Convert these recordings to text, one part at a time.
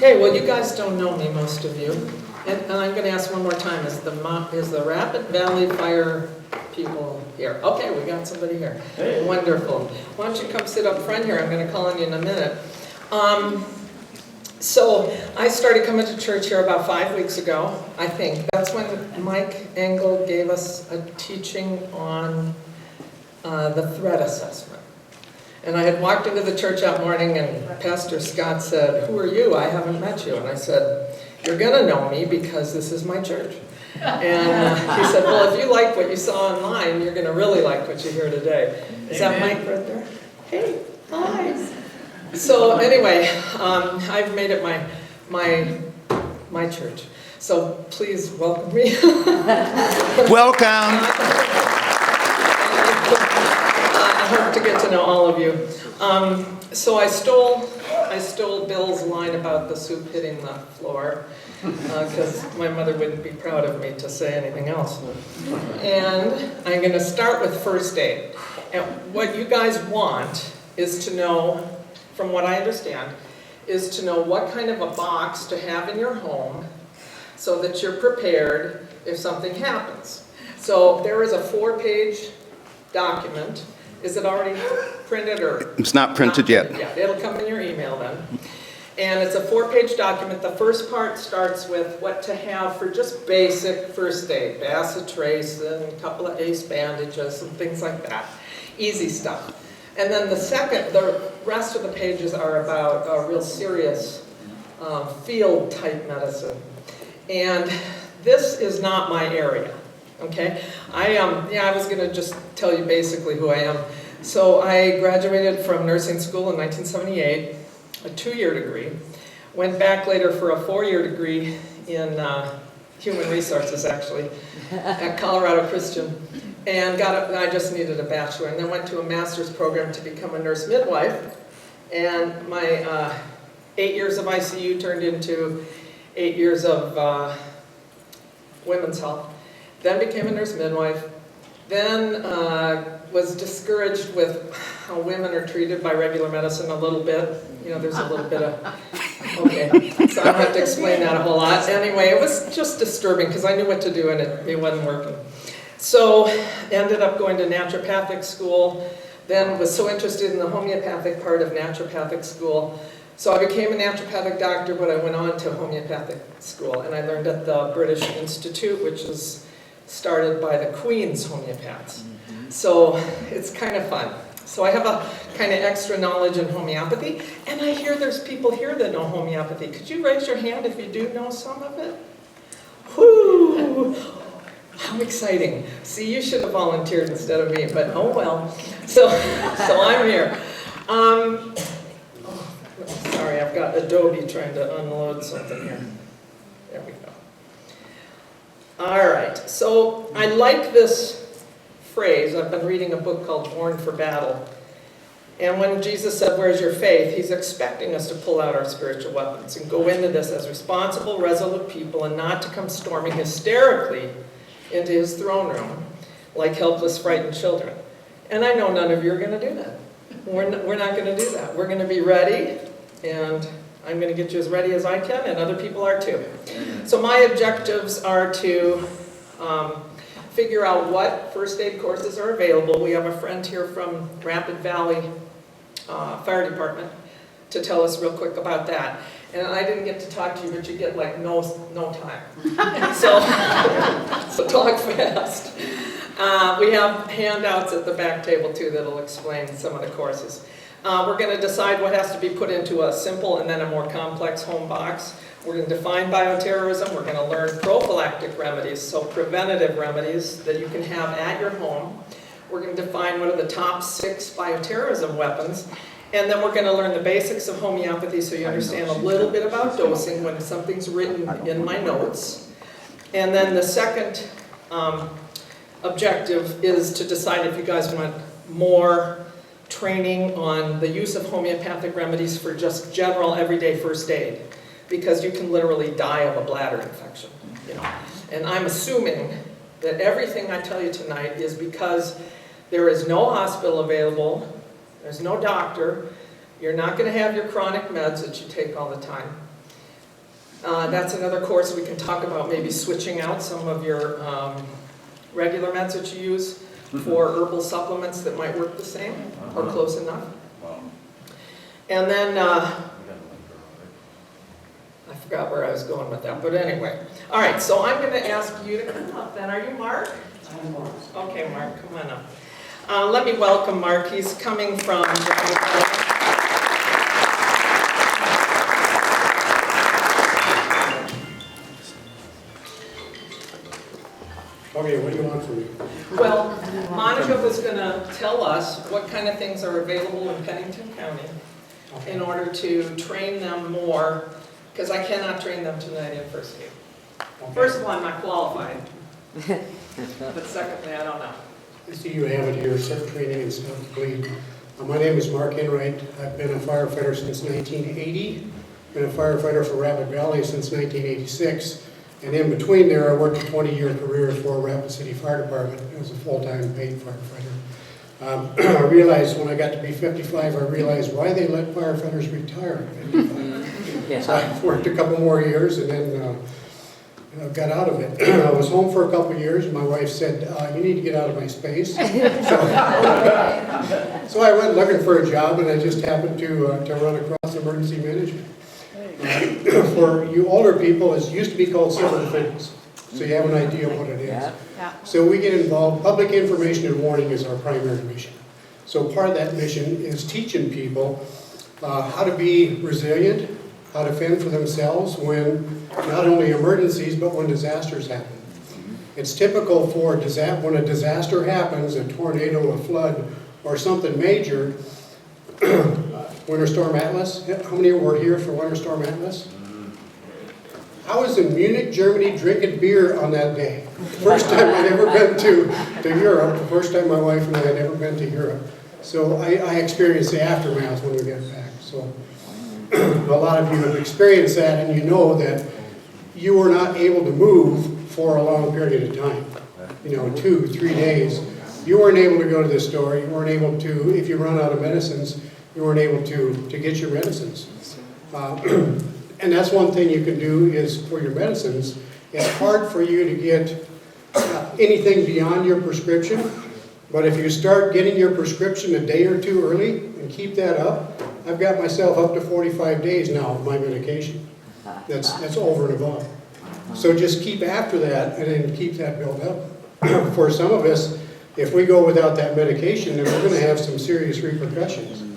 Okay, well, you guys don't know me, most of you. And I'm going to ask one more time, is the Rapid Valley Fire people here? Okay, we got somebody here. Hey. Wonderful. Why don't you come sit up front here? I'm going to call on you in a minute. So I started coming to church here about 5 weeks ago, I think. That's when Mike Engel gave us a teaching on the threat assessment. And I had walked into the church that morning and Pastor Scott said, "Who are you? I haven't met you." And I said, "You're going to know me because this is my church." And he said, "Well, if you like what you saw online, you're going to really like what you hear today." Is that Mike right there? Hey, hi. So anyway, I've made it my church. So please welcome me. Welcome. I hope to get to know all of you. So I stole Bill's line about the soup hitting the floor, because my mother wouldn't be proud of me to say anything else. And I'm going to start with first aid. And what you guys want is to know, from what I understand, is to know what kind of a box to have in your home so that you're prepared if something happens. So there is a 4-page document. Is it already printed or? It's not printed yet. Yeah, it'll come in your email then. And it's a 4-page document. The first part starts with what to have for just basic first aid, bacitracin, a couple of ACE bandages and things like that. Easy stuff. And then the rest of the pages are about real serious field type medicine. And this is not my area. Okay, I was going to just tell you basically who I am. So I graduated from nursing school in 1978, a 2-year degree. Went back later for a 4-year degree in human resources, actually, at Colorado Christian. And I just needed a bachelor. And then went to a master's program to become a nurse midwife. And my 8 years of ICU turned into 8 years of women's health. Then became a nurse midwife, then was discouraged with how women are treated by regular medicine a little bit. You know, there's a little bit of, okay, so I don't have to explain that a whole lot. Anyway, it was just disturbing because I knew what to do and it wasn't working. So ended up going to naturopathic school, then was so interested in the homeopathic part of naturopathic school. So I became a naturopathic doctor, but I went on to homeopathic school and I learned at the British Institute, which is started by the Queen's homeopaths. So it's kind of fun. So I have a kind of extra knowledge in homeopathy, and I hear there's people here that know homeopathy. Could you raise your hand if you do know some of it? Whoo! How exciting. See, you should have volunteered instead of me, but oh well. So I'm here. Sorry, I've got Adobe trying to unload something here. There we go. All right, so I like this phrase. I've been reading a book called Born for Battle. And when Jesus said, "Where's your faith?" he's expecting us to pull out our spiritual weapons and go into this as responsible, resolute people and not to come storming hysterically into his throne room like helpless, frightened children. And I know none of you are going to do that. We're not going to do that. We're going to be ready, and I'm going to get you as ready as I can, and other people are too. So my objectives are to figure out what first aid courses are available. We have a friend here from Rapid Valley Fire Department to tell us real quick about that. And I didn't get to talk to you, but you get like no time. So talk fast. We have handouts at the back table too that'll explain some of the courses. We're going to decide what has to be put into a simple and then a more complex home box. We're going to define bioterrorism. We're going to learn prophylactic remedies, so preventative remedies that you can have at your home. We're going to define what are the top 6 bioterrorism weapons. And then we're going to learn the basics of homeopathy so you understand a little bit about dosing when something's written in my notes. And then the second objective is to decide if you guys want more training on the use of homeopathic remedies for just general everyday first aid, because you can literally die of a bladder infection, you know. And I'm assuming that everything I tell you tonight is because there is no hospital available, there's no doctor, you're not going to have your chronic meds that you take all the time. That's another course we can talk about, maybe switching out some of your regular meds that you use for herbal supplements that might work the same or close enough. And then, I forgot where I was going with that, but anyway. All right, so I'm going to ask you to come up then. Are you Mark? I'm Mark. Okay, Mark, come on up. Let me welcome Mark. He's coming from... Okay, what do you want from me? Well, Monica was going to tell us what kind of things are available in Pennington County in order to train them more, because I cannot train them tonight in first aid. Okay. First of all, I'm not qualified, but secondly, I don't know. I see you have it here, set training and stuff to bleed. My name is Mark Enright. I've been a firefighter since 1980. Been a firefighter for Rapid Valley since 1986. And in between there, I worked a 20-year career for Rapid City Fire Department as a full-time paid firefighter. I realized when I got to be 55, I realized why they let firefighters retire at 55. So I worked a couple more years and then got out of it. I was home for a couple of years. My wife said, you need to get out of my space. So I went looking for a job, and I just happened to run across emergency management. For you older people, it used to be called civil defense, so you have an idea of what it is. Yeah. So we get involved. Public information and warning is our primary mission. So part of that mission is teaching people how to be resilient, how to fend for themselves when not only emergencies, but when disasters happen. It's typical for when a disaster happens, a tornado, a flood, or something major. Winter Storm Atlas. How many were here for Winter Storm Atlas? I was in Munich, Germany, drinking beer on that day. First time I'd ever been to Europe. The first time my wife and I had ever been to Europe. So I experienced the aftermath when we got back. So a lot of you have experienced that, and you know that you were not able to move for a long period of time. 2, 3 days. You weren't able to go to the store. You weren't able to, if you run out of medicines, you weren't able to get your medicines. And that's one thing you can do is for your medicines. It's hard for you to get anything beyond your prescription, but if you start getting your prescription a day or two early and keep that up, I've got myself up to 45 days now of my medication. That's over and above. So just keep after that and then keep that built up. For some of us, if we go without that medication, then we're going to have some serious repercussions.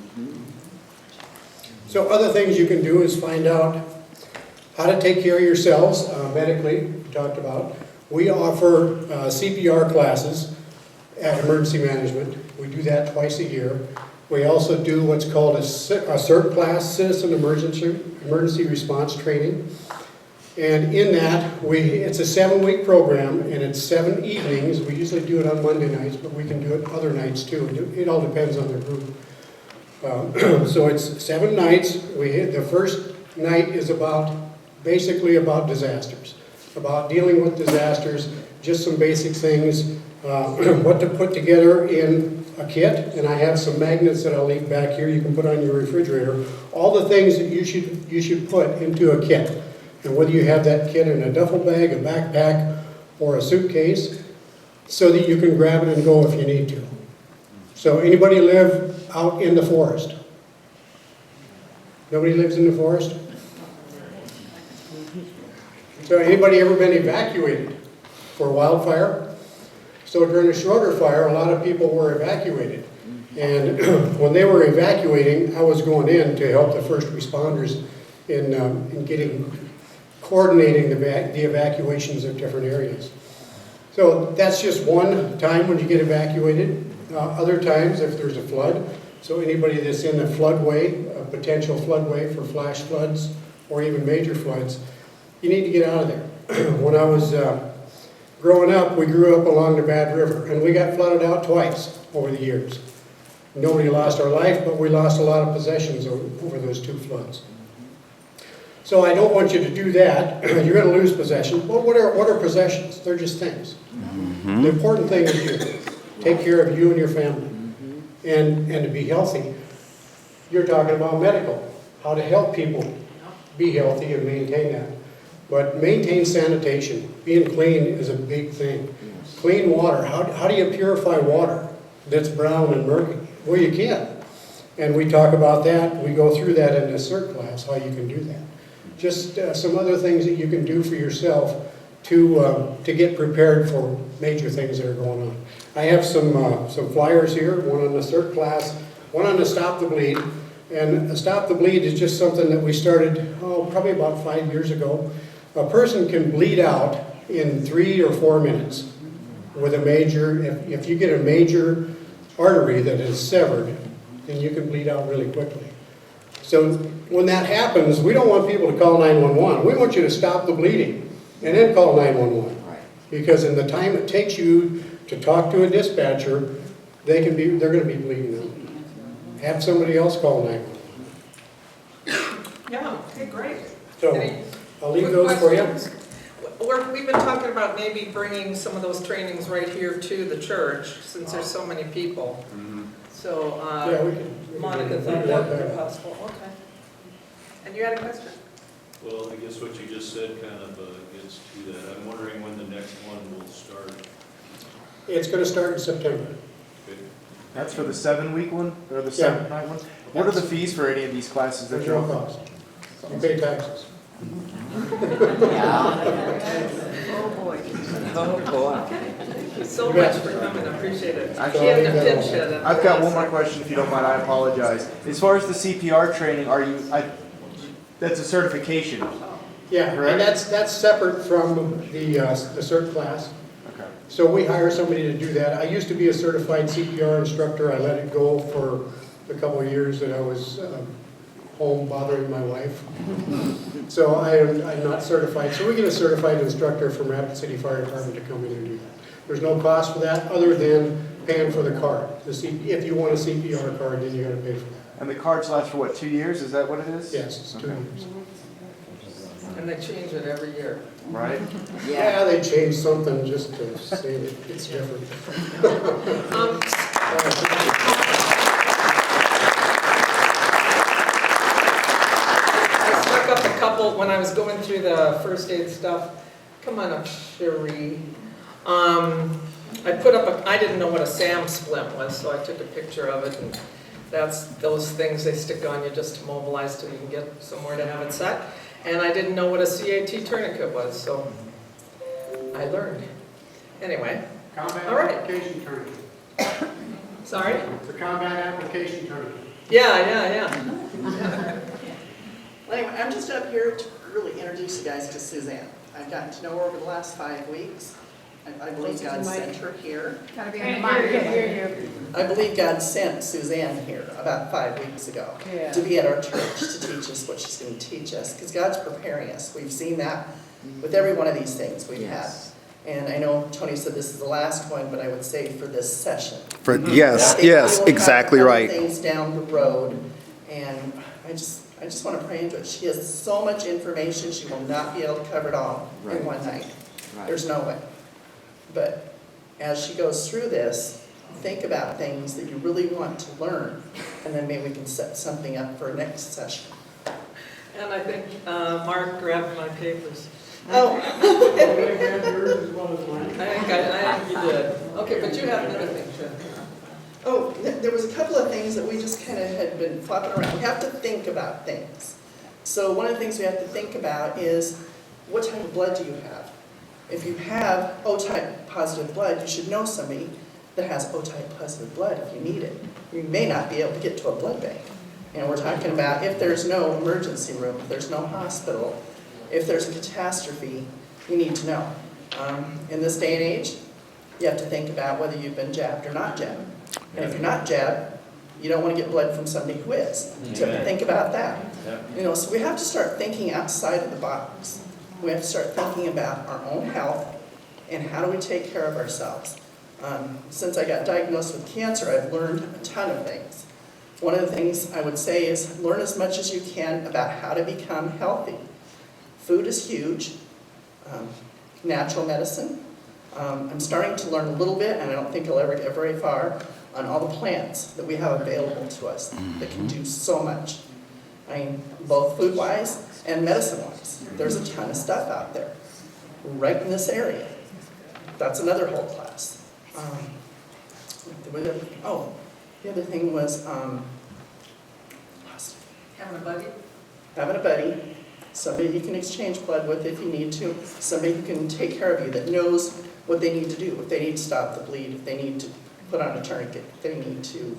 So other things you can do is find out how to take care of yourselves medically, we talked about. We offer CPR classes at Emergency Management. We do that twice a year. We also do what's called a CERT class, Citizen Emergency Response Training. And in that, it's a 7-week program, and it's 7 evenings. We usually do it on Monday nights, but we can do it other nights too. It all depends on the group. So it's 7 nights. The first night is basically about disasters, about dealing with disasters, just some basic things, what to put together in a kit. And I have some magnets that I'll leave back here you can put on your refrigerator. All the things that you should put into a kit. And whether you have that kit in a duffel bag, a backpack, or a suitcase, so that you can grab it and go if you need to. So anybody live out in the forest? Nobody lives in the forest? So anybody ever been evacuated for wildfire? So during a shorter fire, a lot of people were evacuated. And when they were evacuating, I was going in to help the first responders in coordinating the evacuations of different areas. So that's just one time when you get evacuated. Other times, if there's a flood, so anybody that's in the floodway, a potential floodway for flash floods or even major floods, you need to get out of there. When I was growing up, we grew up along the Bad River, and we got flooded out twice over the years. Nobody lost our life, but we lost a lot of possessions over those 2 floods. So I don't want you to do that. You're going to lose possessions. Well, what are possessions? They're just things. The important thing is you. Take care of you and your family. And to be healthy. You're talking about medical. How to help people be healthy and maintain that. But maintain sanitation. Being clean is a big thing. Clean water. How do you purify water that's brown and murky? Well, you can. And we talk about that. We go through that in the CERT class, how you can do that. Just some other things that you can do for yourself to get prepared for major things that are going on. I have some flyers here, one on the CERT class, one on the Stop the Bleed. And Stop the Bleed is just something that we started, probably about 5 years ago. A person can bleed out in 3 or 4 minutes with a major, if you get a major artery that is severed, then you can bleed out really quickly. So when that happens, we don't want people to call 911. We want you to stop the bleeding and then call 911. Because in the time it takes you to talk to a dispatcher, they're going to be bleeding out. Have somebody else call 911. Yeah, okay, great. So I'll leave those for you. We've been talking about maybe bringing some of those trainings right here to the church, since there's so many people. So, Yeah, we can Monica thought that would be possible, okay. And you had a question? Well, I guess what you just said kind of gets to that. I'm wondering when the next one will start. It's going to start in September. Okay. That's for the 7-week one, or the 7-night one? What are the fees for any of these classes that There's you're no offering? cost. You pay taxes. Oh, boy. Oh, boy. Thank you so much for coming, I appreciate it. Actually, She had to pinch hit it. I've got one more question, if you don't mind, I apologize. As far as the CPR training, that's a certification? Yeah, Correct. and that's separate from the CERT class. Okay. So we hire somebody to do that. I used to be a certified CPR instructor. I let it go for a couple of years that I was home bothering my wife. So I'm not certified. So we get a certified instructor from Rapid City Fire Department to come in and do that. There's no cost for that other than paying for the card. If you want a CPR card, then you got to pay for that. And the cards last for what, 2 years? Is that what it is? Yes, it's 2 Okay. years. And they change it every year. Right? Yeah, they changed something just to say that it's different. I stuck up a couple, when I was going through the first aid stuff. Come on up, Cherie. I put up I didn't know what a SAM splint was, so I took a picture of it, and that's those things they stick on you just to mobilize till you can get somewhere to have it set. And I didn't know what a CAT tourniquet was, so I learned. Anyway, Combat All right. application tournament. sorry? The combat application tournament. Yeah. Well, anyway, I'm just up here to really introduce you guys to Suzanne. I've gotten to know her over the last 5 weeks. I believe God sent her here. Gotta be on the mic. I believe God sent Suzanne here about 5 weeks ago Yeah. to be at our church to teach us what she's going to teach us, because God's preparing us. We've seen that with every one of these things we've Yes. had. And I know Tony said this is the last one, but I would say for this session. Yes, I think yes, we'll have exactly other right. things down the road, and I just want to pray into it. She has so much information, she will not be able to cover it all Right. in one night. Right. There's no way. But as she goes through this, think about things that you really want to learn, and then maybe we can set something up for next session. And I think Mark grabbed my papers. Oh, I think you did. Okay, but you have another thing, too. oh, there was a couple of things that we just kind of had been flopping around. We have to think about things. So one of the things we have to think about is, what type of blood do you have? If you have O-type positive blood, you should know somebody that has O-type positive blood if you need it. You may not be able to get to a blood bank. And we're talking about if there's no emergency room, if there's no hospital, if there's a catastrophe, you need to know. In this day and age, you have to think about whether you've been jabbed or not jabbed. And if you're not jabbed, you don't want to get blood from somebody who is. So you have to think about that. You know, so we have to start thinking outside of the box. We have to start thinking about our own health and how do we take care of ourselves. Since I got diagnosed with cancer, I've learned a ton of things. One of the things I would say is learn as much as you can about how to become healthy. Food is huge. Natural medicine. I'm starting to learn a little bit, and I don't think I'll ever get very far, on all the plants that we have available to us that can do so much. I mean, both food-wise and medicine-wise. There's a ton of stuff out there, right in this area. That's another whole class. The other thing was, Having a buddy? having a buddy, somebody you can exchange blood with if you need to, somebody who can take care of you, that knows what they need to do, if they need to stop the bleed, if they need to put on a tourniquet, if they need to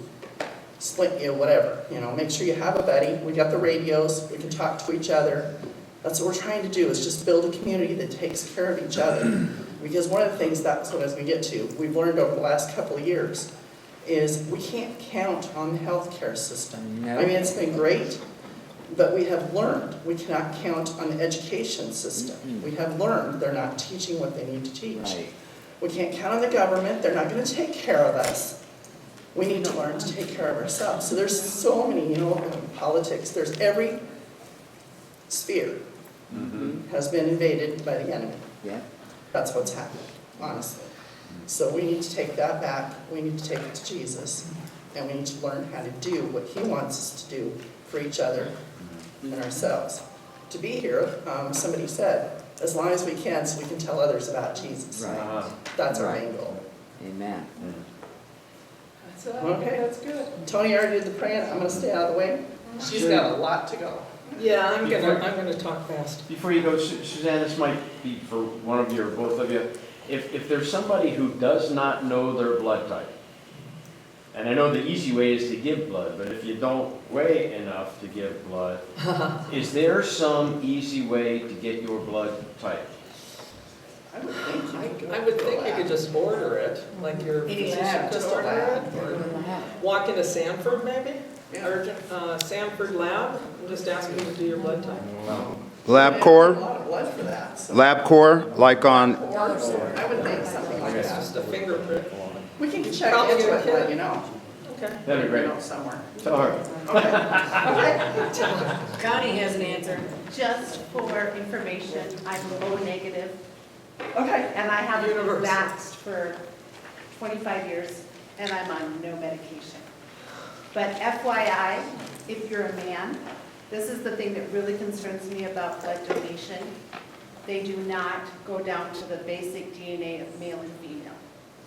splint you, whatever. Make sure you have a buddy. We got the radios, we can talk to each other. That's what we're trying to do, is just build a community that takes care of each other. Because one of the things, that's what as we get to, we've learned over the last couple of years, is we can't count on the healthcare system. No. I mean, it's been great, but we have learned we cannot count on the education system. We have learned they're not teaching what they need to teach. Right. We can't count on the government, they're not going to take care of us. We need to learn to take care of ourselves. So there's so many, politics, there's every sphere has been invaded by the enemy. Yeah. That's what's happened, honestly. So we need to take that back, we need to take it to Jesus, and we need to learn how to do what he wants us to do for each other and ourselves. To be here, somebody said, as long as we can, so we can tell others about Jesus. Right. That's our Right. main goal. Amen. That's it. Okay. That's good. Tony already did the praying, I'm gonna stay out of the way. She's got a lot to go. Yeah, I'm gonna talk fast. Before you go, Suzanne, this might be for one of you or both of you. If there's somebody who does not know their blood type, and I know the easy way is to give blood, but if you don't weigh enough to give blood, is there some easy way to get your blood type? I would think I would think you could just order it, like your physician could order it. Or walk into Sanford maybe, urgent, Sanford Lab, and just ask them to do your blood type. A LabCorp, lot of blood for that. So LabCorp, like on, I would think something like It's that. just a fingerprint. We can check Probably into get a it, kit. let you know. Okay. That'd be great. Somewhere. Tell her. Connie has an answer. Just for information, I'm O negative, Okay. and I have been Universal. vaxxed for 25 years, and I'm on no medication. But FYI, if you're a man, this is the thing that really concerns me about blood donation. They do not go down to the basic DNA of male and female.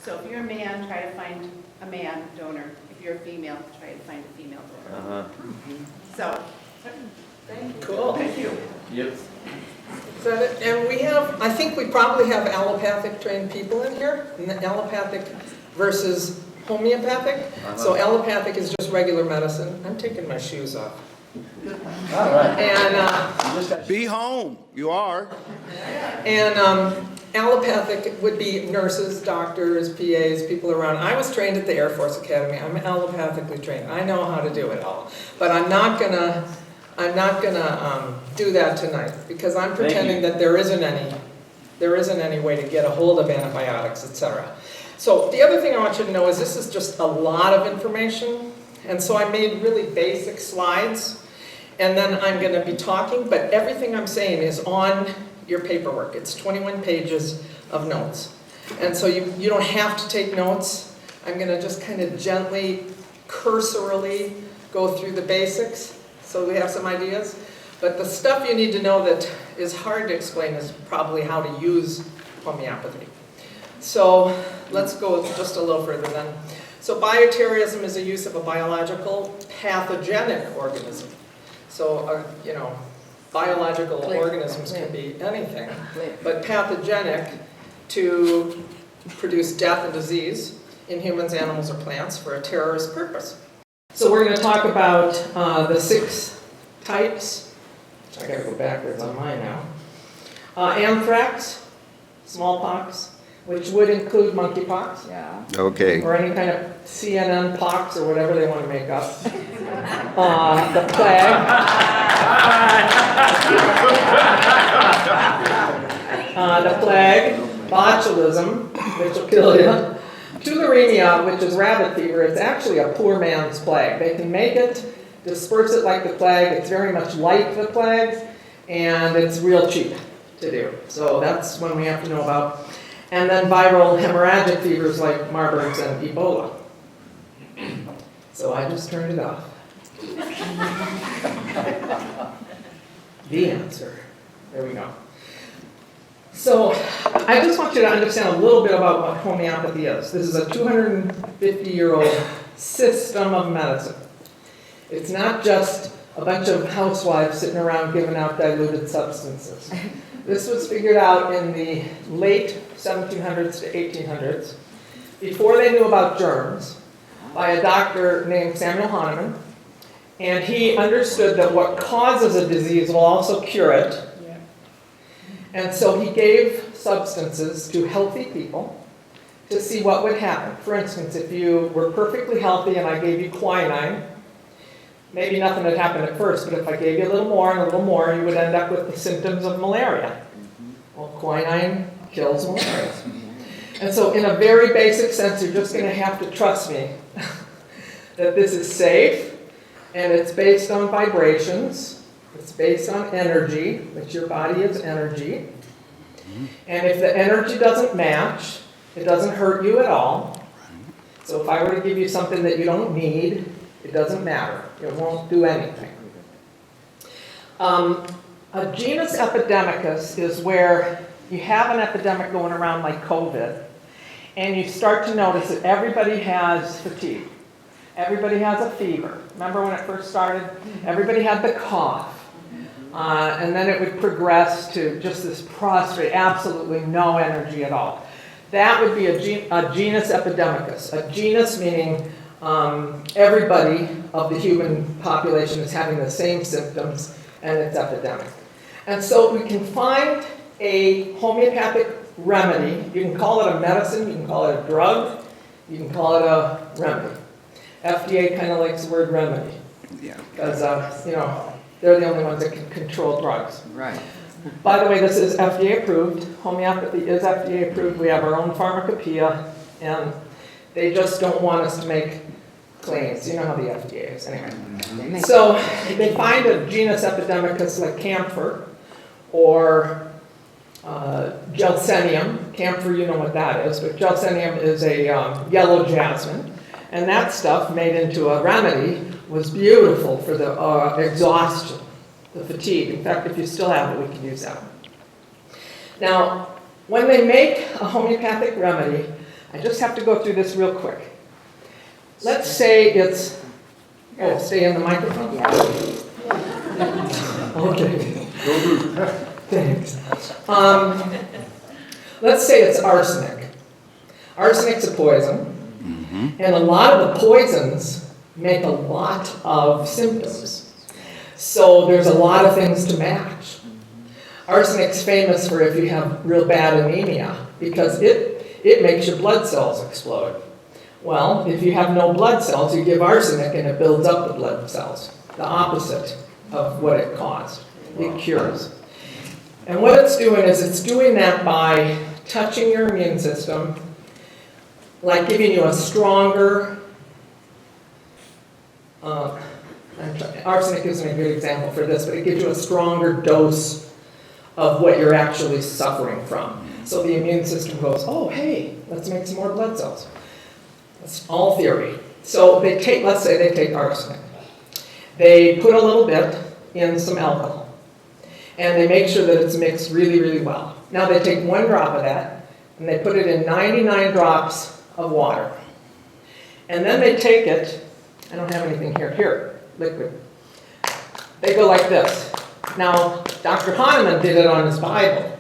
So if you're a man, try to find a man donor. If you're a female, try to find a female donor. So, Cool. Thank you. Yep. Is that it? And we have, I think we probably have allopathic trained people in here, and the allopathic versus homeopathic. So allopathic is just regular medicine. I'm taking my shoes off. All right. And, You just got- be home, you are. and allopathic would be nurses, doctors, PAs, people around. I was trained at the Air Force Academy. I'm allopathically trained. I know how to do it all. But I'm not gonna do that tonight, because I'm Thank you. pretending that there isn't any way to get a hold of antibiotics, etc. So the other thing I want you to know is this is just a lot of information, and so I made really basic slides, and then I'm going to be talking, but everything I'm saying is on your paperwork. It's 21 pages of notes, and so you don't have to take notes. I'm going to just kind of gently, cursorily go through the basics, so we have some ideas. But the stuff you need to know that is hard to explain is probably how to use homeopathy. So let's go just a little further then. So bioterrorism is the use of a biological pathogenic organism. So, biological organisms can be anything, but pathogenic to produce death and disease in humans, animals, or plants for a terrorist purpose. So we're going to talk about the 6 types. I gotta go backwards on mine now. Anthrax, smallpox, which would include monkeypox, Yeah. Okay. or any kind of CNN pox or whatever they want to make up. The plague. The plague, botulism, which will kill you. Tularemia, which is rabbit fever, it's actually a poor man's plague. They can make it, disperse it like the plague. It's very much like the plague, and it's real cheap to do. So that's one we have to know about. And then viral hemorrhagic fevers like Marburg's and Ebola. So I just turned it off. the answer. There we go. So I just want you to understand a little bit about what homeopathy is. This is a 250-year-old system of medicine. It's not just a bunch of housewives sitting around giving out diluted substances. This was figured out in the late 1700s to 1800s, before they knew about germs, by a doctor named Samuel Hahnemann. And he understood that what causes a disease will also cure it. And so he gave substances to healthy people to see what would happen. For instance, if you were perfectly healthy and I gave you quinine, maybe nothing would happen at first, but if I gave you a little more and a little more, you would end up with the symptoms of malaria. Well, quinine kills malaria. And so in a very basic sense, you're just going to have to trust me that this is safe, and it's based on vibrations. It's based on energy, which your body is energy. And if the energy doesn't match, it doesn't hurt you at all. So if I were to give you something that you don't need, it doesn't matter. It won't do anything. A genus epidemicus is where you have an epidemic going around like COVID, and you start to notice that everybody has fatigue. Everybody has a fever. Remember when it first started? Everybody had the cough. And then it would progress to just this prostrate, absolutely no energy at all. That would be a genus epidemicus. A genus meaning everybody of the human population is having the same symptoms, and it's epidemic. And so we can find a homeopathic remedy. You can call it a medicine, you can call it a drug, you can call it a remedy. FDA kind of likes the word remedy. Yeah. Because, they're the only ones that can control drugs. Right. By the way, this is FDA approved. Homeopathy is FDA approved. We have our own pharmacopoeia, and they just don't want us to make claims. You know how the FDA is, anyway. So they find a genus epidemicus like camphor or Gelsenium. Camphor, you know what that is, but Gelsenium is a yellow jasmine. And that stuff made into a remedy was beautiful for the exhaustion, the fatigue. In fact, if you still have it, we can use that. Now, when they make a homeopathic remedy, I just have to go through this real quick. Let's say it's, stay in the microphone? Yeah. Okay. Thanks. Let's say it's arsenic. Arsenic's a poison. And a lot of the poisons make a lot of symptoms. So there's a lot of things to match. Arsenic's famous for if you have real bad anemia, because it makes your blood cells explode. Well, if you have no blood cells, you give arsenic and it builds up the blood cells. The opposite of what it caused. It cures. And what it's doing is it's doing that by touching your immune system, like giving you a stronger, arsenic isn't a good example for this, but it gives you a stronger dose of what you're actually suffering from. So the immune system goes, oh, hey, let's make some more blood cells. That's all theory. So they take, let's say they take arsenic. They put a little bit in some alcohol. And they make sure that it's mixed really, really well. Now they take 1 drop of that, and they put it in 99 drops of water. And then they take it, I don't have anything here, liquid. They go like this. Now, Dr. Hahnemann did it on his Bible.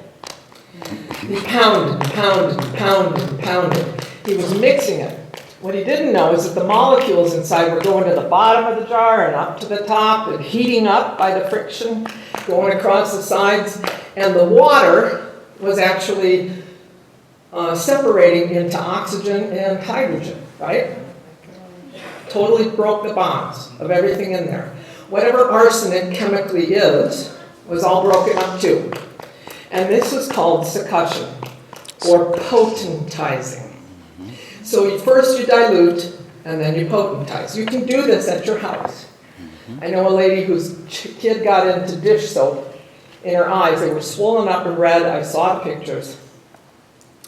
He pounded and pounded and pounded and pounded. He was mixing it. What he didn't know is that the molecules inside were going to the bottom of the jar and up to the top and heating up by the friction going across the sides. And the water was actually separating into oxygen and hydrogen, right? Totally broke the bonds of everything in there. Whatever arsenic chemically is, was all broken up too. And this was called succussion, or potentizing. So first you dilute, and then you potentize. You can do this at your house. I know a lady whose kid got into dish soap in her eyes. They were swollen up and red. I saw the pictures.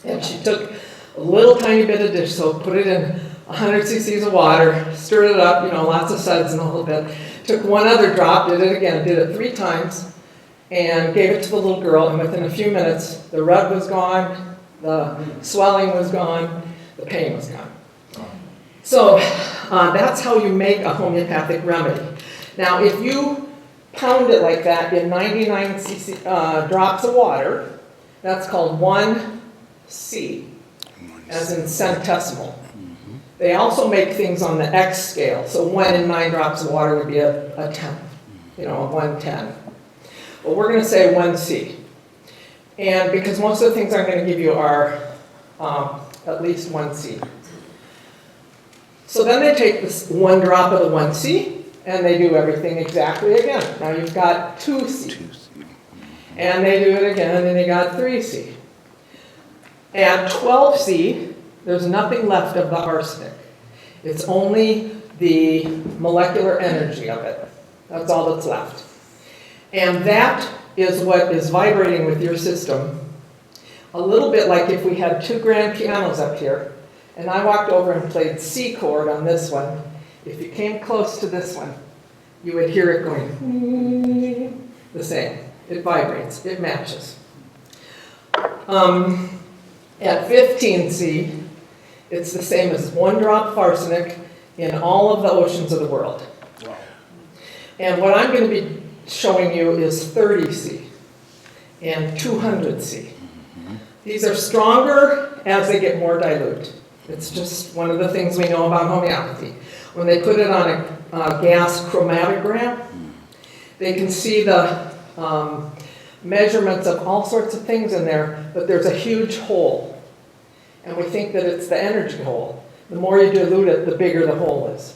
And she took a little tiny bit of dish soap, put it in 100 cc's of water, stirred it up, lots of suds and a little bit. Took 1 other drop, did it again, did it 3 times, and gave it to the little girl, and within a few minutes, the red was gone, the swelling was gone, the pain was gone. So that's how you make a homeopathic remedy. Now, if you pound it like that in 99 drops of water, that's called 1C, as in centesimal. They also make things on the X scale, so 1 in 9 drops of water would be a tenth, a 1/10. But we're going to say 1C. And because most of the things I'm going to give you are at least 1C. So then they take this 1 drop of the 1C, and they do everything exactly again. Now you've got 2C. And they do it again, and you got 3C. At 12C, there's nothing left of the arsenic. It's only the molecular energy of it. That's all that's left. And that is what is vibrating with your system. A little bit like if we had 2 grand pianos up here, and I walked over and played C chord on this one. If you came close to this one, you would hear it going the same. It vibrates, it matches. At 15C, it's the same as 1 drop of arsenic in all of the oceans of the world. Wow. And what I'm going to be showing you is 30C and 200C. These are stronger as they get more dilute. It's just one of the things we know about homeopathy. When they put it on a gas chromatogram, they can see the measurements of all sorts of things in there, but there's a huge hole. And we think that it's the energy hole. The more you dilute it, the bigger the hole is.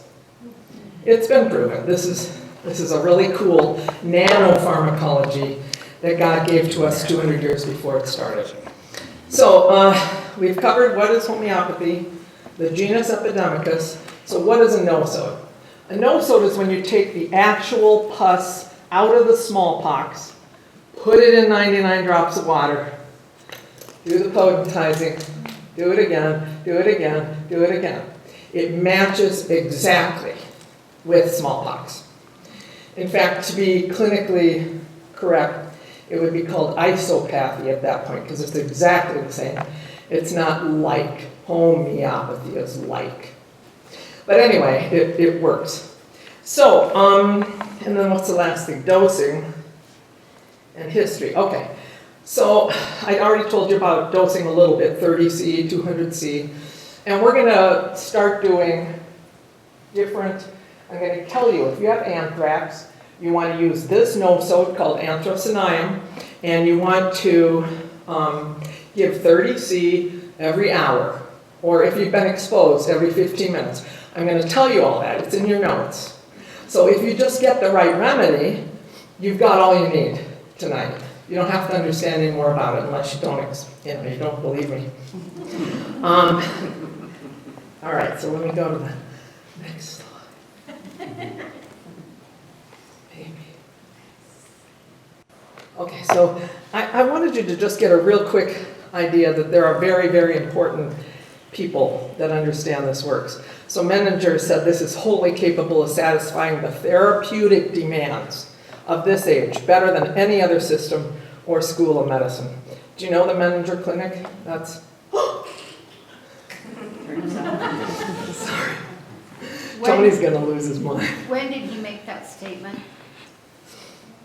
It's been proven. This is a really cool nanopharmacology that God gave to us 200 years before it started. So we've covered what is homeopathy, the genus epidemicus. So what is a nosode? A nosode is when you take the actual pus out of the smallpox, put it in 99 drops of water, do the potentizing, do it again, do it again, do it again. It matches exactly with smallpox. In fact, to be clinically correct, it would be called isopathy at that point, because it's exactly the same. It's not like. Homeopathy is like. But anyway, it works. So, and then what's the last thing? Dosing and history. Okay, so I already told you about dosing a little bit, 30C, 200C. And we're going to start doing different, I'm going to tell you, if you have anthrax, you want to use this nosode called anthracynine, and you want to give 30C every hour, or if you've been exposed, every 15 minutes. I'm going to tell you all that. It's in your notes. So if you just get the right remedy, you've got all you need tonight. You don't have to understand any more about it unless you you don't believe me. All right, so let me go to the next slide. Okay, so I wanted you to just get a real quick idea that there are very, very important people that understand this works. So Menninger said this is wholly capable of satisfying the therapeutic demands of this age better than any other system or school of medicine. Do you know the Menninger Clinic? That's... Sorry. Tony's going to lose his mind. When did he make that statement?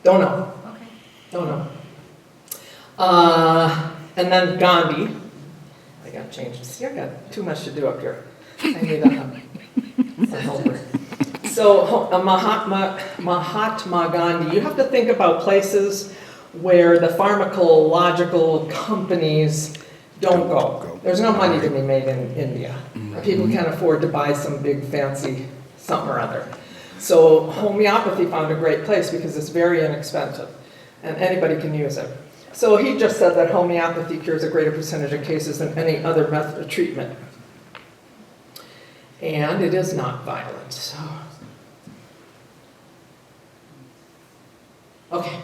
Don't know. Okay. Don't know. And then Gandhi. I got changed. See, I got too much to do up here. I need a helper. So Mahatma Gandhi, you have to think about places where the pharmacological companies don't go. There's no money to be made in India. People can't afford to buy some big fancy something or other. So homeopathy found a great place because it's very inexpensive and anybody can use it. So he just said that homeopathy cures a greater percentage of cases than any other method of treatment. And it is not violent. So. Okay.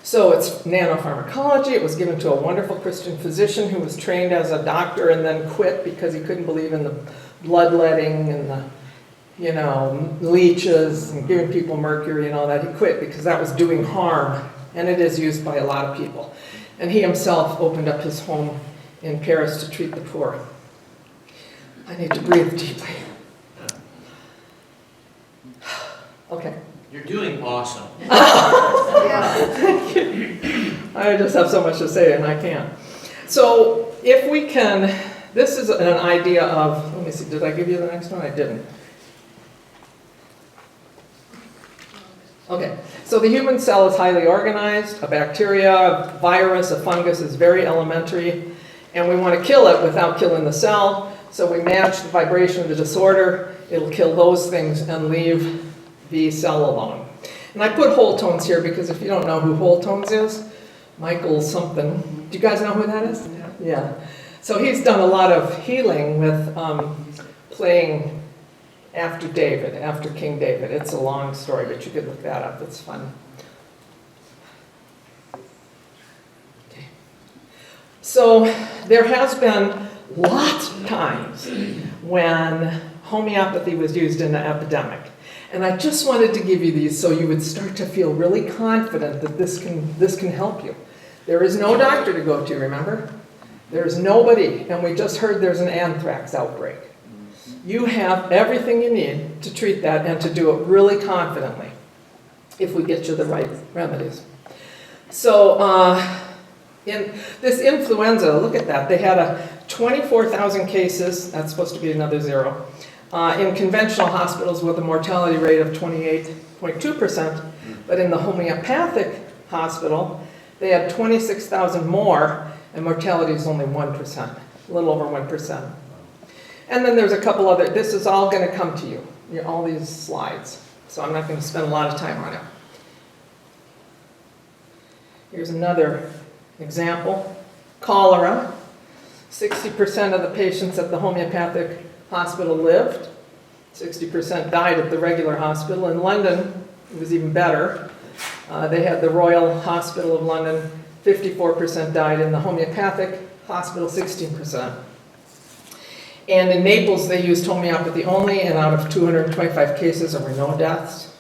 So it's nanopharmacology. It was given to a wonderful Christian physician who was trained as a doctor and then quit because he couldn't believe in the bloodletting and the, leeches and giving people mercury and all that. He quit because that was doing harm and it is used by a lot of people. And he himself opened up his home in Paris to treat the poor. I need to breathe deeply. Okay. You're doing awesome. I just have so much to say and I can't. So if we can, this is an idea of, let me see, did I give you the next one? I didn't. Okay, so the human cell is highly organized. A bacteria, a virus, a fungus is very elementary, and we want to kill it without killing the cell. So we match the vibration of the disorder. It'll kill those things and leave the cell alone. And I put whole tones here because if you don't know who whole tones is, Michael something. Do you guys know who that is? Yeah. So he's done a lot of healing with playing after David, after King David. It's a long story, but you could look that up. It's fun. Okay. So there has been lots of times when homeopathy was used in the epidemic. And I just wanted to give you these so you would start to feel really confident that this can help you. There is no doctor to go to, remember? There's nobody, and we just heard there's an anthrax outbreak. You have everything you need to treat that and to do it really confidently if we get you the right remedies. So in this influenza, look at that. They had 24,000 cases, that's supposed to be another zero, in conventional hospitals with a mortality rate of 28.2%, but in the homeopathic hospital, they had 26,000 more, and mortality is only 1%, a little over 1%. And then there's a couple other, this is all going to come to you, all these slides, so I'm not going to spend a lot of time on it. Here's another example. Cholera. 60% of the patients at the homeopathic hospital lived. 60% died at the regular hospital. In London, it was even better. They had the Royal Hospital of London, 54% died. In the homeopathic hospital, 16%. And in Naples, they used homeopathy only, and out of 225 cases, there were no deaths.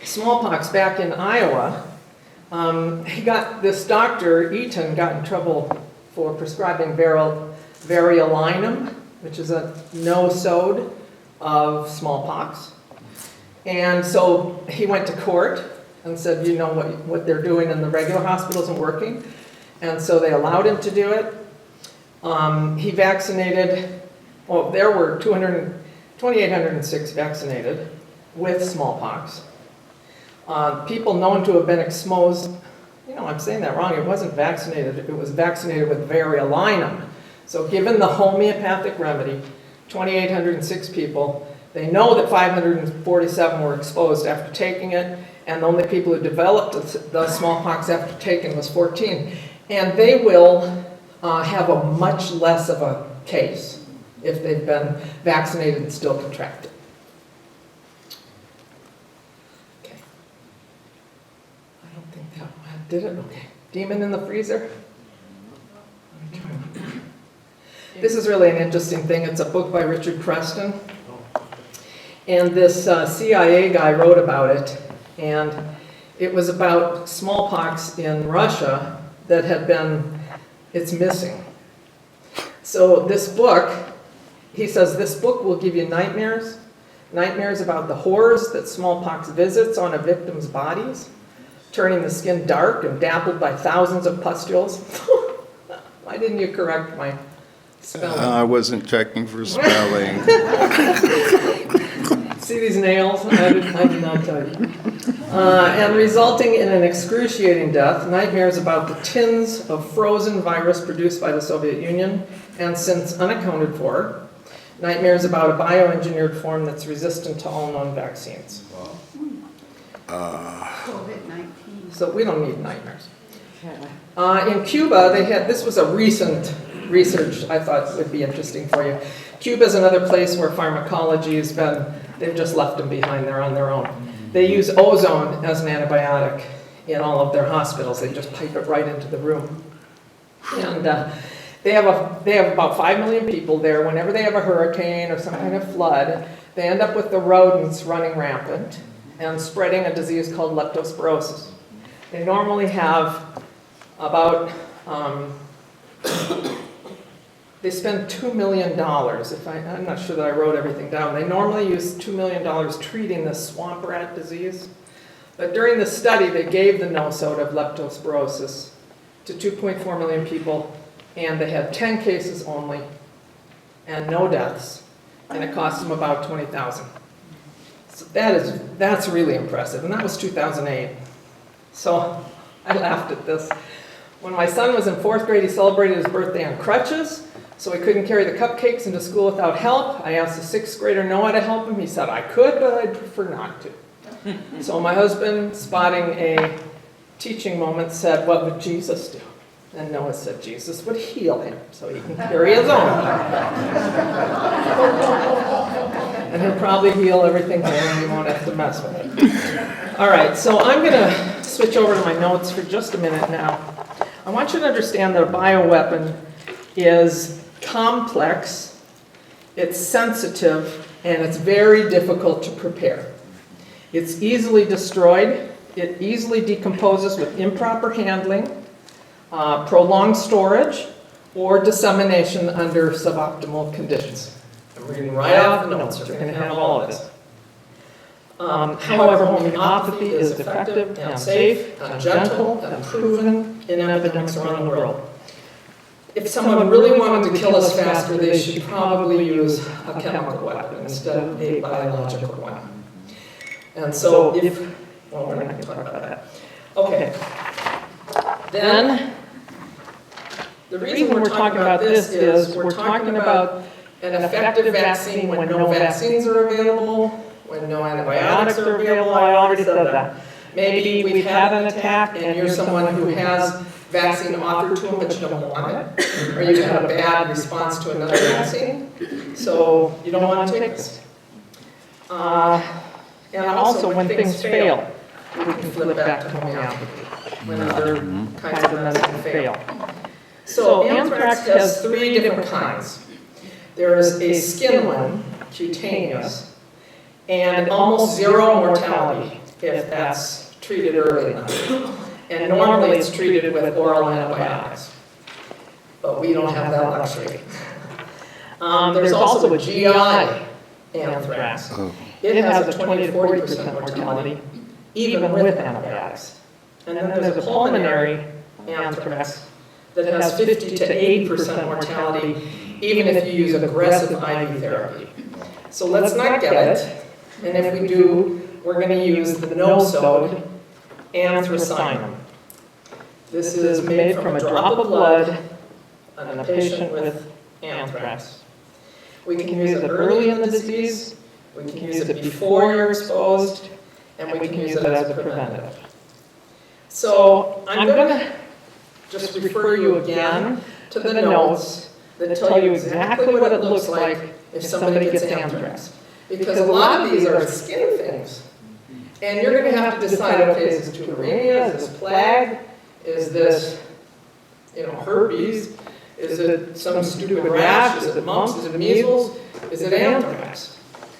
Smallpox back in Iowa, this doctor, Eaton, got in trouble for prescribing variolinum, which is a no-sode of smallpox. And so he went to court and said, you know, what they're doing in the regular hospital isn't working. And so they allowed him to do it. He vaccinated, well, there were 2,806 vaccinated with smallpox. People known to have been exposed, you know, I'm saying that wrong, it wasn't vaccinated, it was vaccinated with variolinum. So given the homeopathic remedy, 2,806 people, they know that 547 were exposed after taking it, and the only people who developed the smallpox after taking was 14. And they will have a much less of a case if they've been vaccinated and still contracted. Okay. I don't think that one did it. Okay. Demon in the freezer. This is really an interesting thing. It's a book by Richard Preston. And this CIA guy wrote about it. And it was about smallpox in Russia that had been, it's missing. So this book, he says, this book will give you nightmares. Nightmares about the horrors that smallpox visits on a victim's bodies, turning the skin dark and dappled by thousands of pustules. Why didn't you correct my spelling? I wasn't checking for spelling. See these nails? I did not tell you. And resulting in an excruciating death, nightmares about the tins of frozen virus produced by the Soviet Union, and since unaccounted for, nightmares about a bioengineered form that's resistant to all known vaccines. COVID-19. So we don't need nightmares. In Cuba, they had, this was a recent research I thought would be interesting for you. Cuba is another place where pharmacology has been, they've just left them behind, they're on their own. They use ozone as an antibiotic in all of their hospitals. They just pipe it right into the room. And they have about 5 million people there. Whenever they have a hurricane or some kind of flood, they end up with the rodents running rampant. and spreading a disease called leptospirosis. They normally have about, they spend $2 million, I'm not sure that I wrote everything down. They normally use $2 million treating this swamp rat disease. But during the study, they gave the no-sode of leptospirosis to 2.4 million people, and they had 10 cases only, and no deaths, and it cost them about $20,000. So that's really impressive, and that was 2008. So I laughed at this. When my son was in 4th grade, he celebrated his birthday on crutches, so he couldn't carry the cupcakes into school without help. I asked the 6th grader Noah to help him. He said, I could, but I'd prefer not to. So my husband, spotting a teaching moment, said, what would Jesus do? And Noah said, Jesus would heal him so he can carry his own. And he'll probably heal everything here and we won't have to mess with it. All right, so I'm going to switch over to my notes for just a minute now. I want you to understand that a bioweapon is complex, it's sensitive, and it's very difficult to prepare. It's easily destroyed, it easily decomposes with improper handling, prolonged storage, or dissemination under suboptimal conditions. I'm reading right off the notes, you're going to have all of this. However, homeopathy is effective and safe and gentle and proven in epidemics around the world. If someone really wanted to kill us faster, they should probably use a chemical weapon instead of a biological one. And so well, we're not going to talk about that. Okay. Then, the reason we're talking about this is we're talking about an effective vaccine when no vaccines are available, when no antibiotics are available. I already said that. Maybe we've had an attack and you're someone who has vaccine offered to them but you don't want it, or you've had a bad response to another vaccine, so you don't want to take this. And also when things fail, we can flip back to homeopathy when other kinds of medicine fail. So anthrax has 3 different kinds. There is a skin one, cutaneous, and almost 0 mortality if that's treated early enough. And normally it's treated with oral antibiotics. But we don't have that luxury. There's also a GI anthrax. It has a 20 to 40% mortality, even with antibiotics. And then there's a pulmonary anthrax that has 50 to 80% mortality, even if you use aggressive IV therapy. So let's not get it. And if we do, we're going to use the no-sode anthracynum. This is made from a drop of blood on a patient with anthrax. We can use it early in the disease, we can use it before you're exposed, and we can use it as a preventative. So I'm going to just refer you again to the notes that tell you exactly what it looks like if somebody gets anthrax. Because a lot of these are skin things. And you're going to have to decide, okay, is this tuberemia, is this plague, is this, herpes, is it some stupid rash, is it mumps, is it measles, is it anthrax?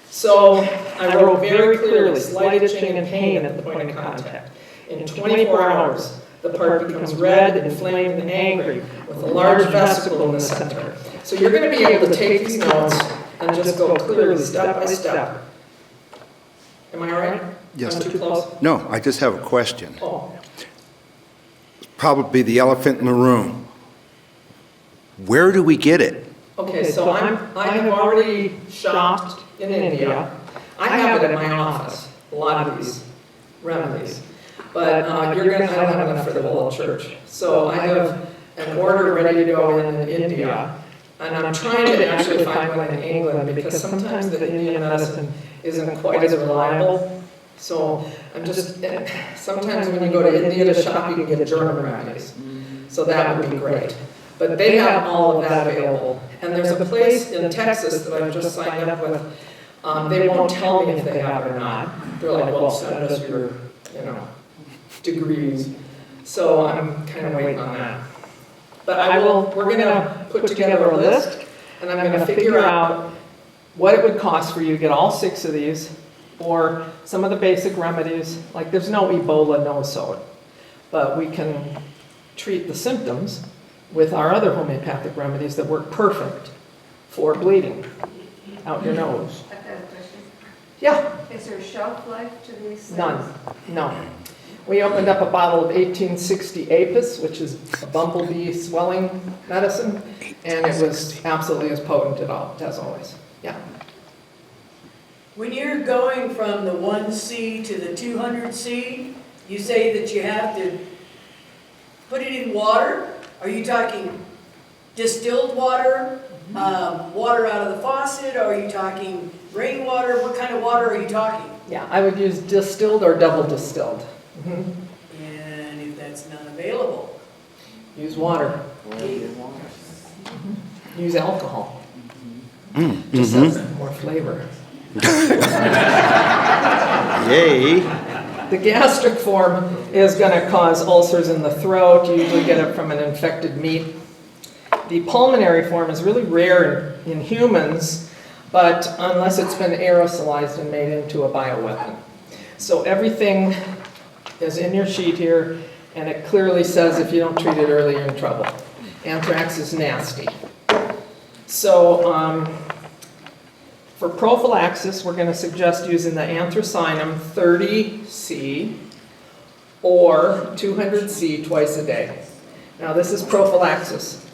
So I wrote very clearly, slight itching and pain at the point of contact. In 24 hours, the part becomes red, inflamed, and angry, with a large vesicle in the center. So you're going to be able to take these notes and just go clearly, step by step. Am I all right? Yes. I'm too close? No, I just have a question. Oh. Probably the elephant in the room. Where do we get it? Okay, so I have already shopped in India. I have it at my office, a lot of these remedies. But I don't have enough for the whole church. So I have an order ready to go in India. And I'm trying to actually find one in England because sometimes the Indian medicine isn't quite as reliable. So I'm just, sometimes when you go to India to shop, you can get German remedies. So that would be great. But they have all of that available. And there's a place in Texas that I've just signed up with. They won't tell me if they have it or not. They're like, well, send us your, degrees. So I'm kind of waiting on that. But we're going to put together a list, and I'm going to figure out what it would cost for you to get all 6 of these Or some of the basic remedies, like there's no Ebola, no so, but we can treat the symptoms with our other homeopathic remedies that work perfect for bleeding out your nose. I've got a question. Yeah, Is there a shelf life to these things? none, no. We opened up a bottle of 1860 Apis, which is a bumblebee swelling medicine, and it was absolutely as potent as always. Yeah. When you're going from the 1C to the 200C, you say that you have to put it in water? Are you talking distilled water, water out of the faucet? Or are you talking rainwater? What kind of water are you talking? Yeah, I would use distilled or double distilled. And if that's not available? Use water. Use alcohol. Just has more flavor. Yay. The gastric form is going to cause ulcers in the throat. You usually get it from an infected meat. The pulmonary form is really rare in humans, but unless it's been aerosolized and made into a bioweapon. So everything is in your sheet here, and it clearly says if you don't treat it early, you're in trouble. Anthrax is nasty. So for prophylaxis, we're going to suggest using the Anthracynum 30C or 200C twice a day. Now this is prophylaxis.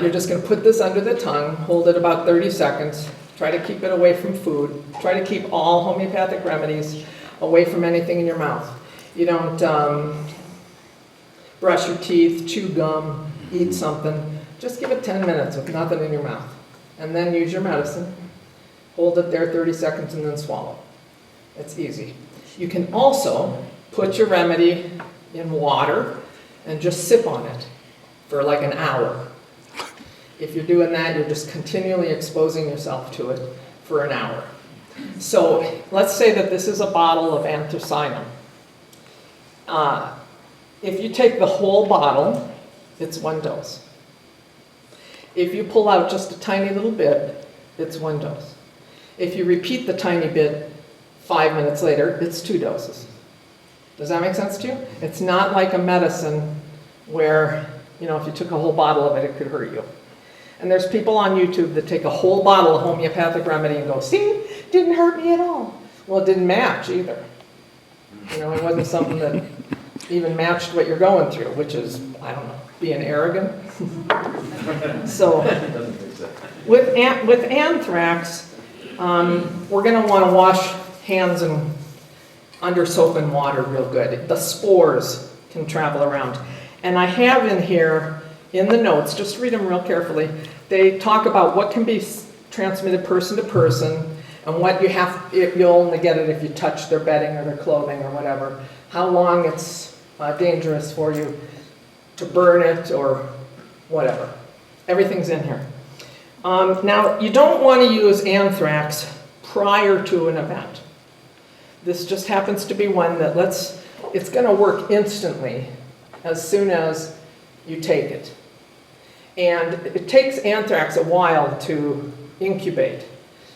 You're just going to put this under the tongue, hold it about 30 seconds, try to keep it away from food, try to keep all homeopathic remedies away from anything in your mouth. You don't brush your teeth, chew gum, eat something. Just give it 10 minutes with nothing in your mouth. And then use your medicine. Hold it there 30 seconds and then swallow. It's easy. You can also put your remedy in water and just sip on it for like an hour. If you're doing that, you're just continually exposing yourself to it for an hour. So let's say that this is a bottle of Anthracynum. If you take the whole bottle, it's 1 dose. If you pull out just a tiny little bit, it's 1 dose. If you repeat the tiny bit 5 minutes later, it's 2 doses. Does that make sense to you? It's not like a medicine where, if you took a whole bottle of it, it could hurt you. And there's people on YouTube that take a whole bottle of homeopathic remedy and go, see, didn't hurt me at all. Well, it didn't match either. It wasn't something that even matched what you're going through, which is, I don't know, being arrogant. So with anthrax, we're going to want to wash hands under soap and water real good. The spores can travel around. And I have in here, in the notes, just read them real carefully, they talk about what can be transmitted person to person and what you'll only get it if you touch their bedding or their clothing or whatever. How long it's dangerous for you to burn it or whatever. Everything's in here. Now, you don't want to use anthrax prior to an event. This just happens to be one that it's going to work instantly as soon as you take it. And it takes anthrax a while to incubate.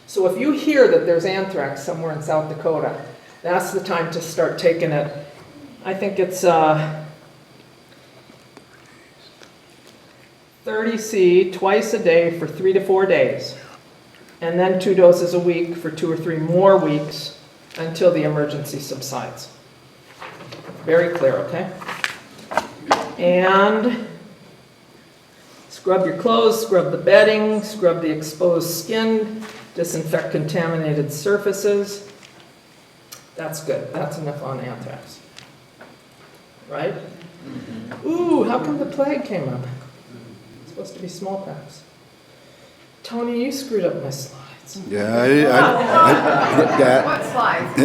So if you hear that there's anthrax somewhere in South Dakota, that's the time to start taking it. I think it's 30C twice a day for 3 to 4 days. And then 2 doses a week for 2 or 3 more weeks until the emergency subsides. Very clear, okay? And scrub your clothes, scrub the bedding, scrub the exposed skin, disinfect contaminated surfaces. That's good. That's enough on anthrax. Right? Ooh, how come the plague came up? It's supposed to be smallpox. Tony, you screwed up my slides. Yeah, What slides?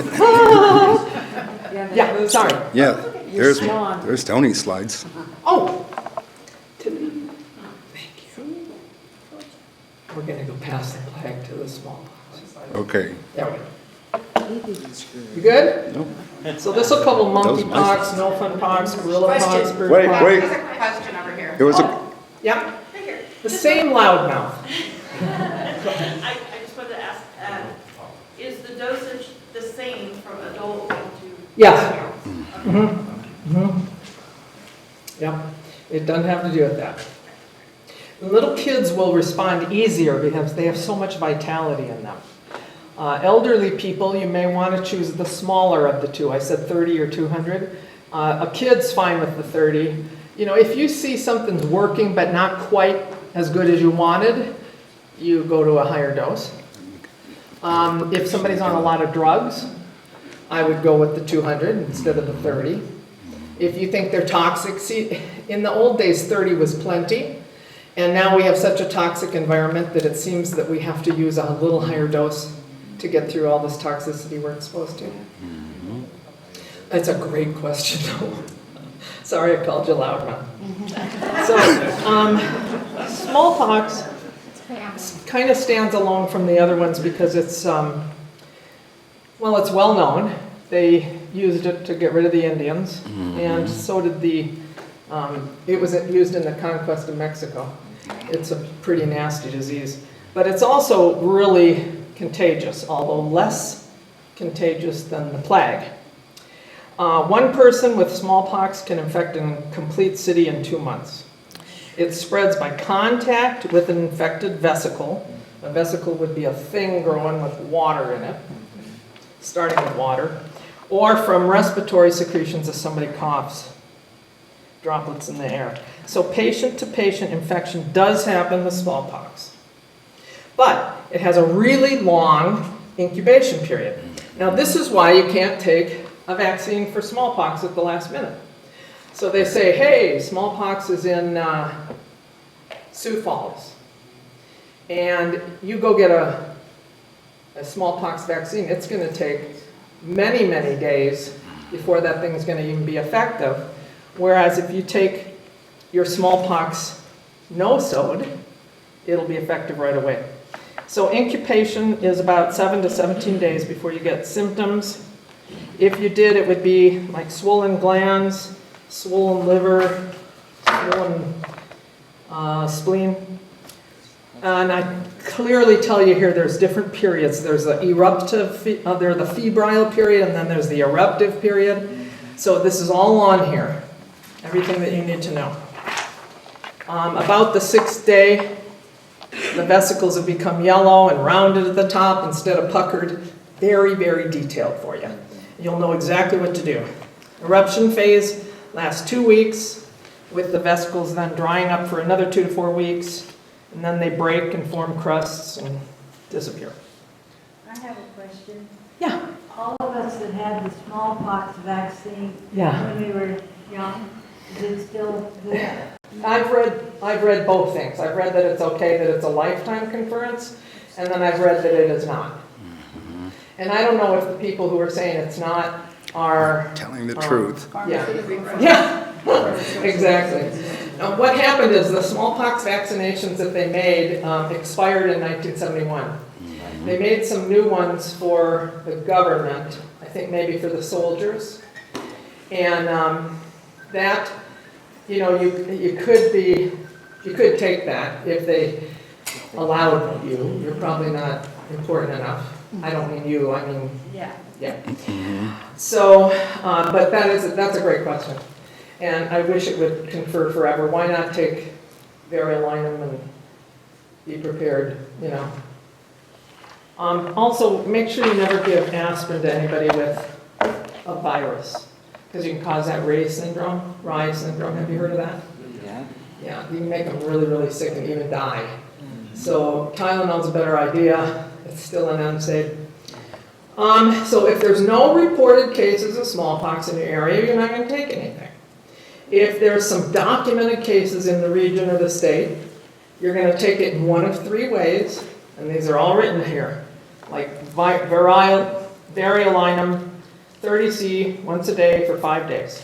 Yeah, sorry. yeah. There's Tony's slides. Oh! Tiffany, thank you. We're going to go past the plague to the smallpox. Okay. There we go. You good? Nope. So this will cover That was monkeypox, no fun pox, gorilla pox, Question. bird Wait, pox. wait. There's a question over here. It was a, Yeah, the same loudmouth. I just wanted to ask, is the dosage the same Yeah. Yeah, it doesn't have to do with that. Little kids will respond easier because they have so much vitality in them. Elderly people, you may want to choose the smaller of the two. I said 30 or 200. A kid's fine with the 30. You know, if you see something's working but not quite as good as you wanted, you go to a higher dose. If somebody's on a lot of drugs, I would go with the 200 instead of the 30. If you think they're toxic, see, in the old days 30 was plenty, and now we have such a toxic environment that it seems that we have to use a little higher dose to get through all this toxicity we're exposed to. That's a great question, though. Sorry I called you loud, man. So, smallpox kind of stands alone from the other ones because it's, well, it's well known. They used it to get rid of the Indians, and so did it was used in the conquest of Mexico. It's a pretty nasty disease, but it's also really contagious, although less contagious than the plague. One person with smallpox can infect a complete city in 2 months. It spreads by contact with an infected vesicle. A vesicle would be a thing growing with water in it, starting with water, or from respiratory secretions as somebody coughs, droplets in the air. So patient-to-patient infection does happen with smallpox. But it has a really long incubation period. Now this is why you can't take a vaccine for smallpox at the last minute. So they say, hey, smallpox is in Sioux Falls. And you go get a smallpox vaccine, it's going to take many, many days before that thing is going to even be effective. Whereas if you take your smallpox no-sode, it'll be effective right away. So incubation is about 7 to 17 days before you get symptoms. If you did, it would be like swollen glands, swollen liver, swollen spleen. And I clearly tell you here there's different periods. There's the eruptive, there's the febrile period, and then there's the eruptive period. So this is all on here, everything that you need to know. About the 6th day, the vesicles have become yellow and rounded at the top instead of puckered. Very, very detailed for you. You'll know exactly what to do. Eruption phase lasts 2 weeks, with the vesicles then drying up for another 2 to 4 weeks, and then they break and form crusts and disappear. I have a question. Yeah. All of us that had the smallpox vaccine Yeah. when we were young, is it still good? I've read both things. I've read that it's okay, that it's a lifetime concurrence, and then I've read that it is not. And I don't know if the people who are saying it's not are Telling the truth. Yeah, exactly. What happened is the smallpox vaccinations that they made expired in 1971. They made some new ones for the government, I think maybe for the soldiers. And that, you know, you could take that if they allowed you. You're probably not important enough. I don't mean you, I mean, yeah. So, but that's a great question. And I wish it would confer forever. Why not take variolinum and be prepared, you know? Also, make sure you never give aspirin to anybody with a virus, because you can cause that Reye syndrome. Have you heard of that? Yeah. Yeah, you can make them really, really sick and even die. So Tylenol's a better idea. It's still an NSAID. So if there's no reported cases of smallpox in your area, you're not going to take anything. If there's some documented cases in the region or the state, you're going to take it in one of 3 ways, and these are all written here, like variolinum 30C once a day for 5 days,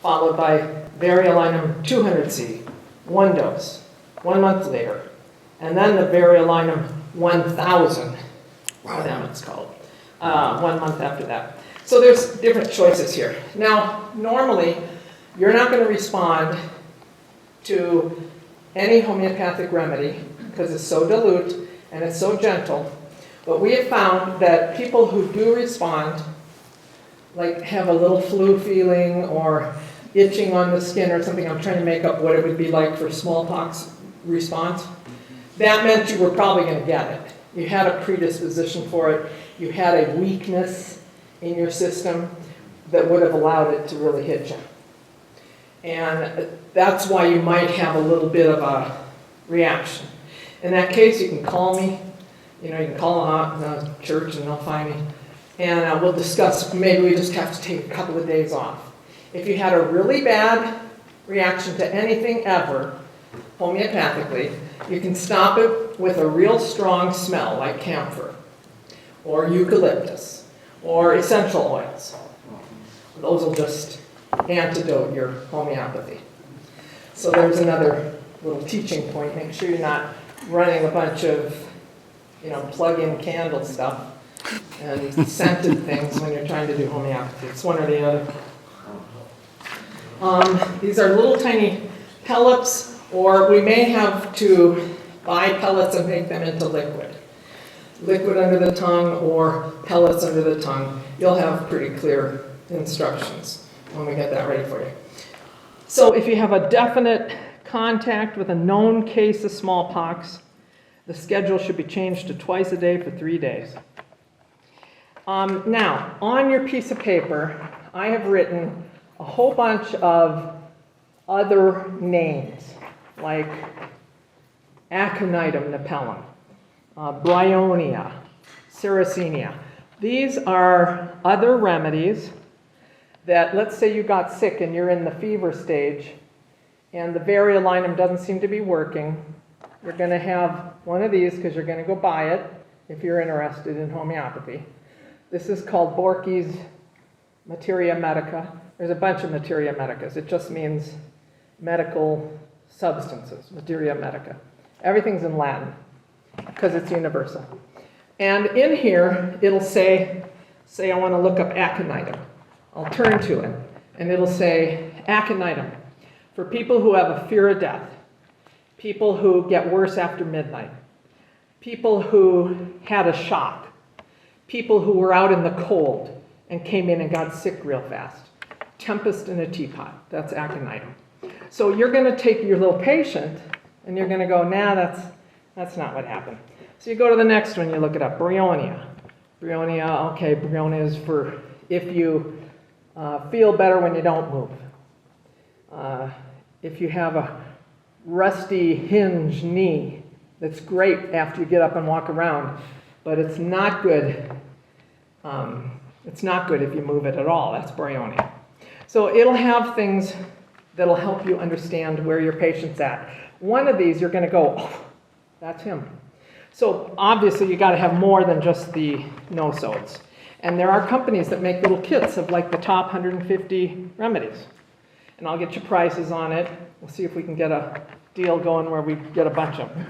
followed by variolinum 200C, 1 dose, 1 month later, and then the variolinum 1000, whatever it's called, 1 month after that. So there's different choices here. Now, normally, you're not going to respond to any homeopathic remedy because it's so dilute and it's so gentle. But we have found that people who do respond like have a little flu feeling or itching on the skin or something, I'm trying to make up what it would be like for smallpox response, that meant you were probably going to get it. You had a predisposition for it. You had a weakness in your system that would have allowed it to really hit you. And that's why you might have a little bit of a reaction. In that case, you can call me. You know, you can call the church and they'll find me. And we'll discuss, maybe we just have to take a couple of days off. If you had a really bad reaction to anything ever, homeopathically, you can stop it with a real strong smell like camphor or eucalyptus or essential oils. Those will just antidote your homeopathy. So there's another little teaching point. Make sure you're not running a bunch of, plug-in candle stuff and scented things when you're trying to do homeopathy. It's one or the other. These are little tiny pellets, or we may have to buy pellets and make them into liquid. Liquid under the tongue or pellets under the tongue. You'll have pretty clear instructions when we get that ready for you. So if you have a definite contact with a known case of smallpox, the schedule should be changed to twice a day for 3 days. Now, on your piece of paper, I have written a whole bunch of other names, like aconitum napellum, bryonia, sericina. These are other remedies that, let's say you got sick and you're in the fever stage and the variolinum doesn't seem to be working. You're going to have one of these because you're going to go buy it if you're interested in homeopathy. This is called Borke's Materia Medica. There's a bunch of Materia Medicas. It just means medical substances, Materia Medica. Everything's in Latin because it's universal. And in here, it'll say I want to look up aconitum. I'll turn to it, and it'll say aconitum for people who have a fear of death, people who get worse after midnight, people who had a shock, people who were out in the cold and came in and got sick real fast. Tempest in a teapot, that's aconitum. So you're going to take your little patient and you're going to go, nah, that's not what happened. So you go to the next one, you look it up, bryonia. Bryonia, okay, bryonia is for if you feel better when you don't move. If you have a rusty hinge knee, that's great after you get up and walk around, but it's not good. It's not good if you move it at all. That's bryonia. So it'll have things that'll help you understand where your patient's at. One of these, you're going to go, oh, that's him. So obviously you got to have more than just the no-sodes. And there are companies that make little kits of like the top 150 remedies. And I'll get you prices on it. We'll see if we can get a deal going where we get a bunch of them.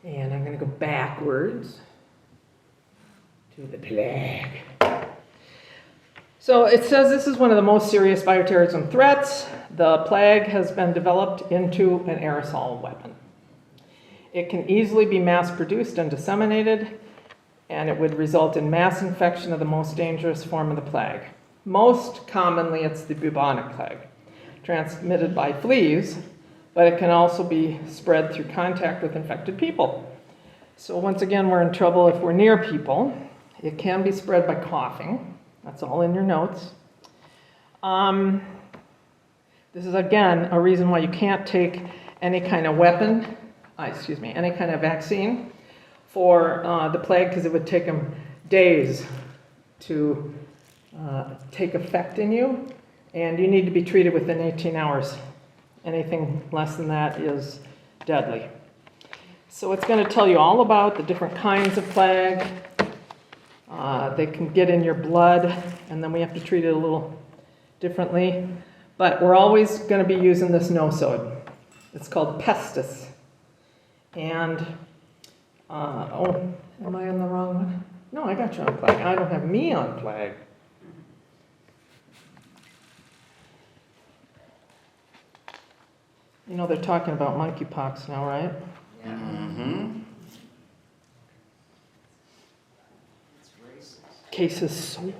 And I'm going to go backwards to the plague. So it says this is one of the most serious bioterrorism threats. The plague has been developed into an aerosol weapon. It can easily be mass-produced and disseminated, and it would result in mass infection of the most dangerous form of the plague. Most commonly, it's the bubonic plague, transmitted by fleas, but it can also be spread through contact with infected people. So once again, we're in trouble if we're near people. It can be spread by coughing. That's all in your notes. This is, again, a reason why you can't take any kind of weapon, any kind of vaccine for the plague, because it would take them days to take effect in you, and you need to be treated within 18 hours. Anything less than that is deadly. So it's going to tell you all about the different kinds of plague. They can get in your blood, and then we have to treat it a little differently. But we're always going to be using this no-sode. It's called pestis. And, am I on the wrong one? No, I got you on plague. I don't have me on plague. You know, they're talking about monkeypox now, right? Mm-hmm. cases so.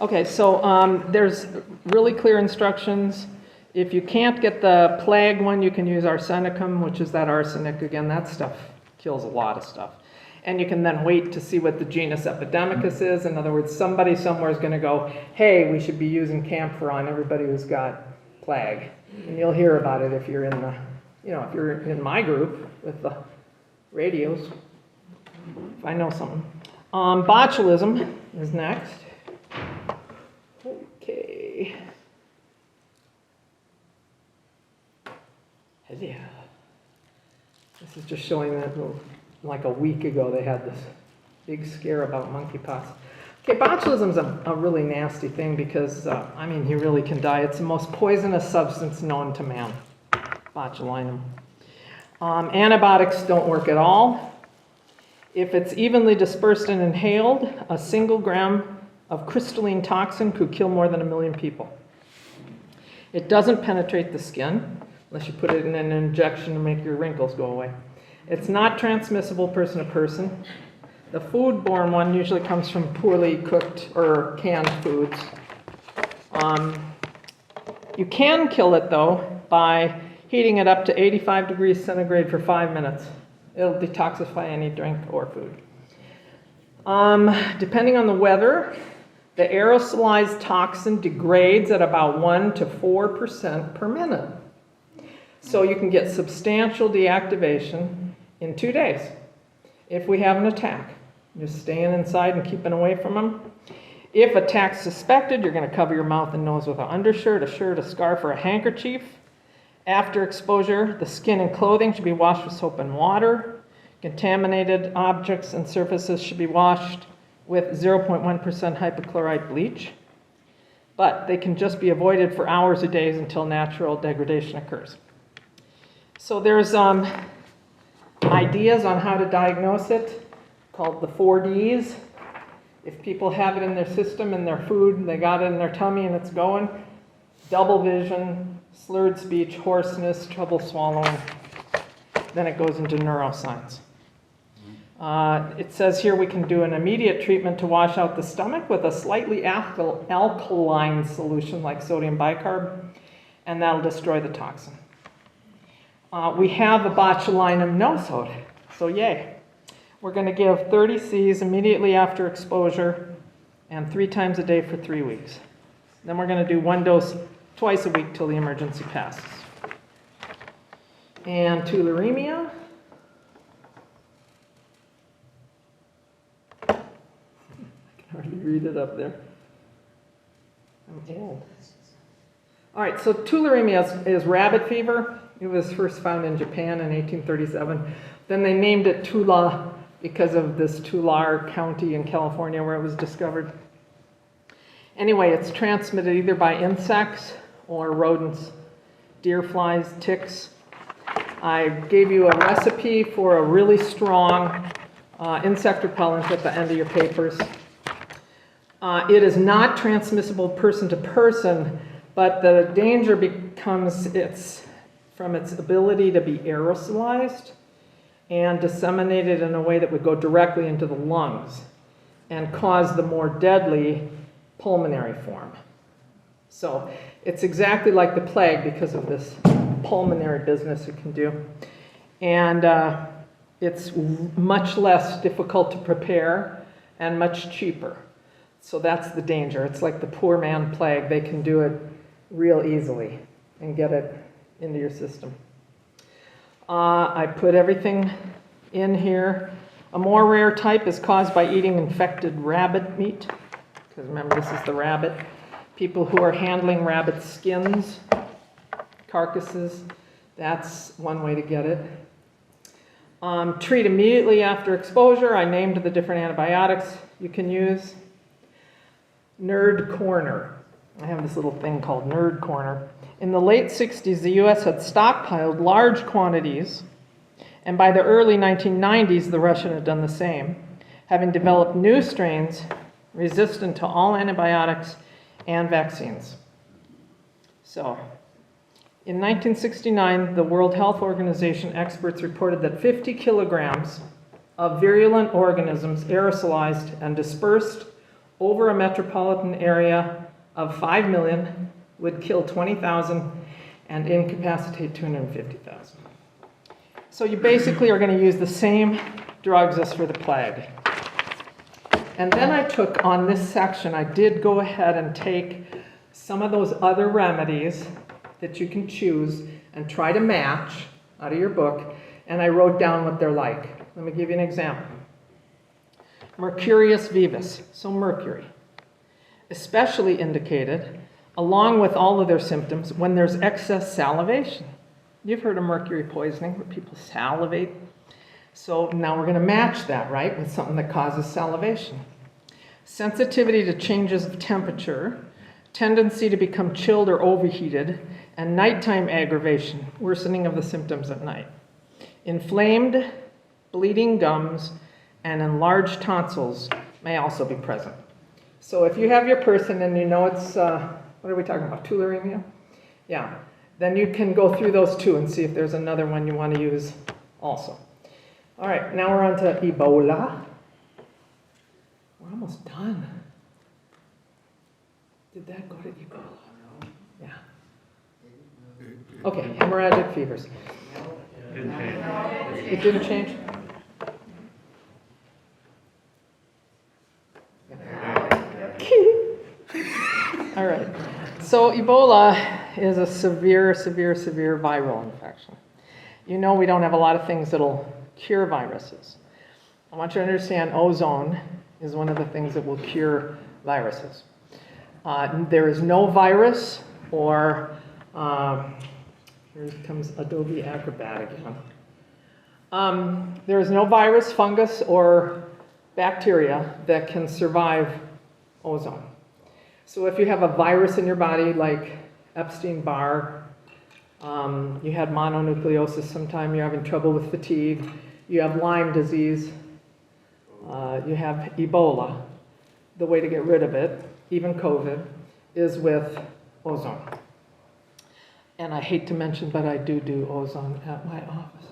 Okay, so there's really clear instructions. If you can't get the plague one, you can use arsenicum, which is that arsenic. Again, that stuff kills a lot of stuff. And you can then wait to see what the genus epidemicus is. In other words, somebody somewhere is going to go, hey, we should be using camphor on everybody who's got plague. And you'll hear about it if you're in the, if you're in my group with the radios, if I know something. Botulism is next. Okay. Yeah. This is just showing that like a week ago they had this big scare about monkeypox. Okay, botulism is a really nasty thing because, you really can die. It's the most poisonous substance known to man, botulinum. Antibiotics don't work at all. If it's evenly dispersed and inhaled, a single gram of crystalline toxin could kill more than 1 million people. It doesn't penetrate the skin unless you put it in an injection to make your wrinkles go away. It's not transmissible person to person. The foodborne one usually comes from poorly cooked or canned foods. You can kill it, though, by heating it up to 85 degrees centigrade for 5 minutes. It'll detoxify any drink or food. Depending on the weather, the aerosolized toxin degrades at about 1 to 4% per minute. So you can get substantial deactivation in 2 days if we have an attack. Just staying inside and keeping away from them. If attack suspected, you're going to cover your mouth and nose with an undershirt, a shirt, a scarf, or a handkerchief. After exposure, the skin and clothing should be washed with soap and water. Contaminated objects and surfaces should be washed with 0.1% hypochlorite bleach. But they can just be avoided for hours or days until natural degradation occurs. So there's ideas on how to diagnose it called the 4Ds. If people have it in their system, in their food, they got it in their tummy and it's going, double vision, slurred speech, hoarseness, trouble swallowing, then it goes into neuroscience. It says here we can do an immediate treatment to wash out the stomach with a slightly alkaline solution like sodium bicarb, and that'll destroy the toxin. We have a botulinum nosode, so yay. We're going to give 30 Cs immediately after exposure and 3 times a day for 3 weeks. Then we're going to do 1 dose twice a week till the emergency passes. And tularemia. I can hardly read it up there. I'm old. All right, so tularemia is rabbit fever. It was first found in Japan in 1837. Then they named it Tula because of this Tulare County in California where it was discovered. Anyway, it's transmitted either by insects or rodents, deer flies, ticks. I gave you a recipe for a really strong insect repellent at the end of your papers. It is not transmissible person to person, but the danger becomes from its ability to be aerosolized and disseminated in a way that would go directly into the lungs and cause the more deadly pulmonary form. So it's exactly like the plague because of this pulmonary business it can do. And it's much less difficult to prepare and much cheaper. So that's the danger. It's like the poor man plague. They can do it real easily and get it into your system. I put everything in here. A more rare type is caused by eating infected rabbit meat. Because remember, this is the rabbit. People who are handling rabbit skins, carcasses, that's one way to get it. Treat immediately after exposure. I named the different antibiotics you can use. Nerd Corner. I have this little thing called Nerd Corner. In the late 60s, the U.S. had stockpiled large quantities, and by the early 1990s, the Russians had done the same, having developed new strains resistant to all antibiotics and vaccines. So, in 1969, the World Health Organization experts reported that 50 kilograms of virulent organisms aerosolized and dispersed over a metropolitan area of 5 million would kill 20,000 and incapacitate 250,000. So you basically are going to use the same drugs as for the plague. And then I took on this section, I did go ahead and take some of those other remedies that you can choose and try to match out of your book, and I wrote down what they're like. Let me give you an example. Mercurius vivus, so mercury, especially indicated, along with all of their symptoms, when there's excess salivation. You've heard of mercury poisoning, where people salivate. So now we're going to match that, right, with something that causes salivation. Sensitivity to changes of temperature, tendency to become chilled or overheated, and nighttime aggravation, worsening of the symptoms at night. Inflamed, bleeding gums, and enlarged tonsils may also be present. So if you have your person and you know it's, what are we talking about, tularemia? Yeah, then you can go through those two and see if there's another one you want to use also. All right, now we're on to Ebola. We're almost done. Did that go to Ebola? Yeah. Okay, hemorrhagic fevers. Didn't change. It didn't change? All right. So Ebola is a severe viral infection. You know we don't have a lot of things that'll cure viruses. I want you to understand ozone is one of the things that will cure viruses. There is no virus or, here comes Adobe Acrobat again. There is no virus, fungus, or bacteria that can survive ozone. So if you have a virus in your body like Epstein-Barr, you had mononucleosis sometime, you're having trouble with fatigue, you have Lyme disease, you have Ebola, the way to get rid of it, even COVID, is with ozone. And I hate to mention, but I do ozone at my office.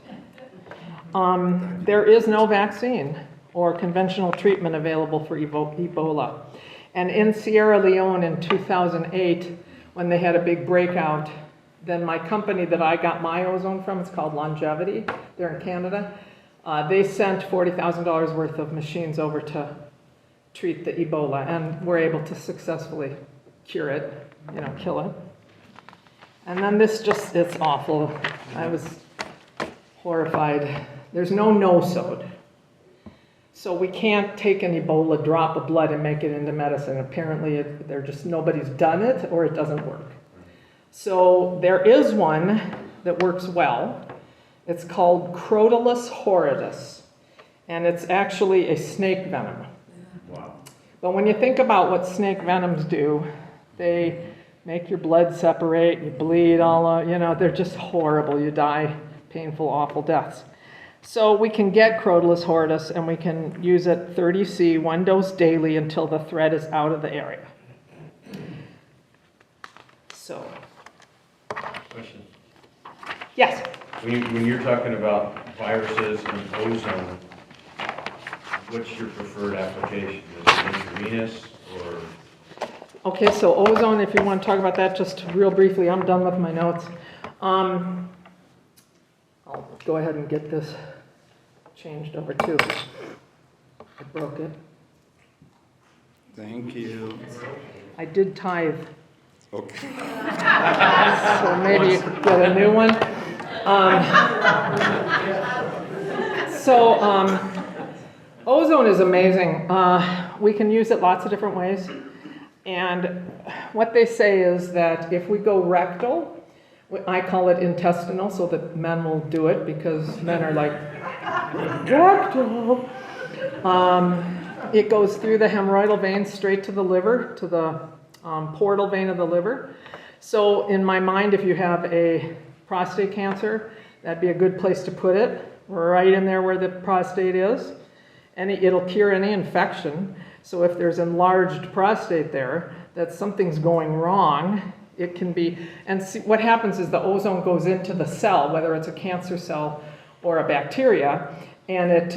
There is no vaccine or conventional treatment available for Ebola. And in Sierra Leone in 2008, when they had a big breakout, then my company that I got my ozone from, it's called Longevity, they're in Canada, they sent $40,000 worth of machines over to treat the Ebola, and were able to successfully cure it, kill it. And then this just, it's awful. I was horrified. There's no nosode. So we can't take an Ebola drop of blood and make it into medicine. Apparently, nobody's done it, or it doesn't work. So there is one that works well. It's called Crotalus horridus, and it's actually a snake venom. Wow. But when you think about what snake venoms do, they make your blood separate, you bleed all, they're just horrible. You die painful, awful deaths. So we can get Crotalus horridus, and we can use it 30C, 1 dose daily until the threat is out of the area. So. Question. Yes? When you're talking about viruses and ozone, what's your preferred application? Is it intravenous or? Okay, so ozone, if you want to talk about that just real briefly, I'm done with my notes. I'll go ahead and get this changed over too. I broke it. Thank you. I did tithe, Okay. so maybe you could get a new one. Ozone is amazing. We can use it lots of different ways. And what they say is that if we go rectal, I call it intestinal, so that men will do it because men are like, rectal. It goes through the hemorrhoidal vein straight to the liver, to the portal vein of the liver. So in my mind, if you have a prostate cancer, that'd be a good place to put it, right in there where the prostate is. And it'll cure any infection. So if there's enlarged prostate there, that something's going wrong, it can be, and see, what happens is the ozone goes into the cell, whether it's a cancer cell or a bacteria, And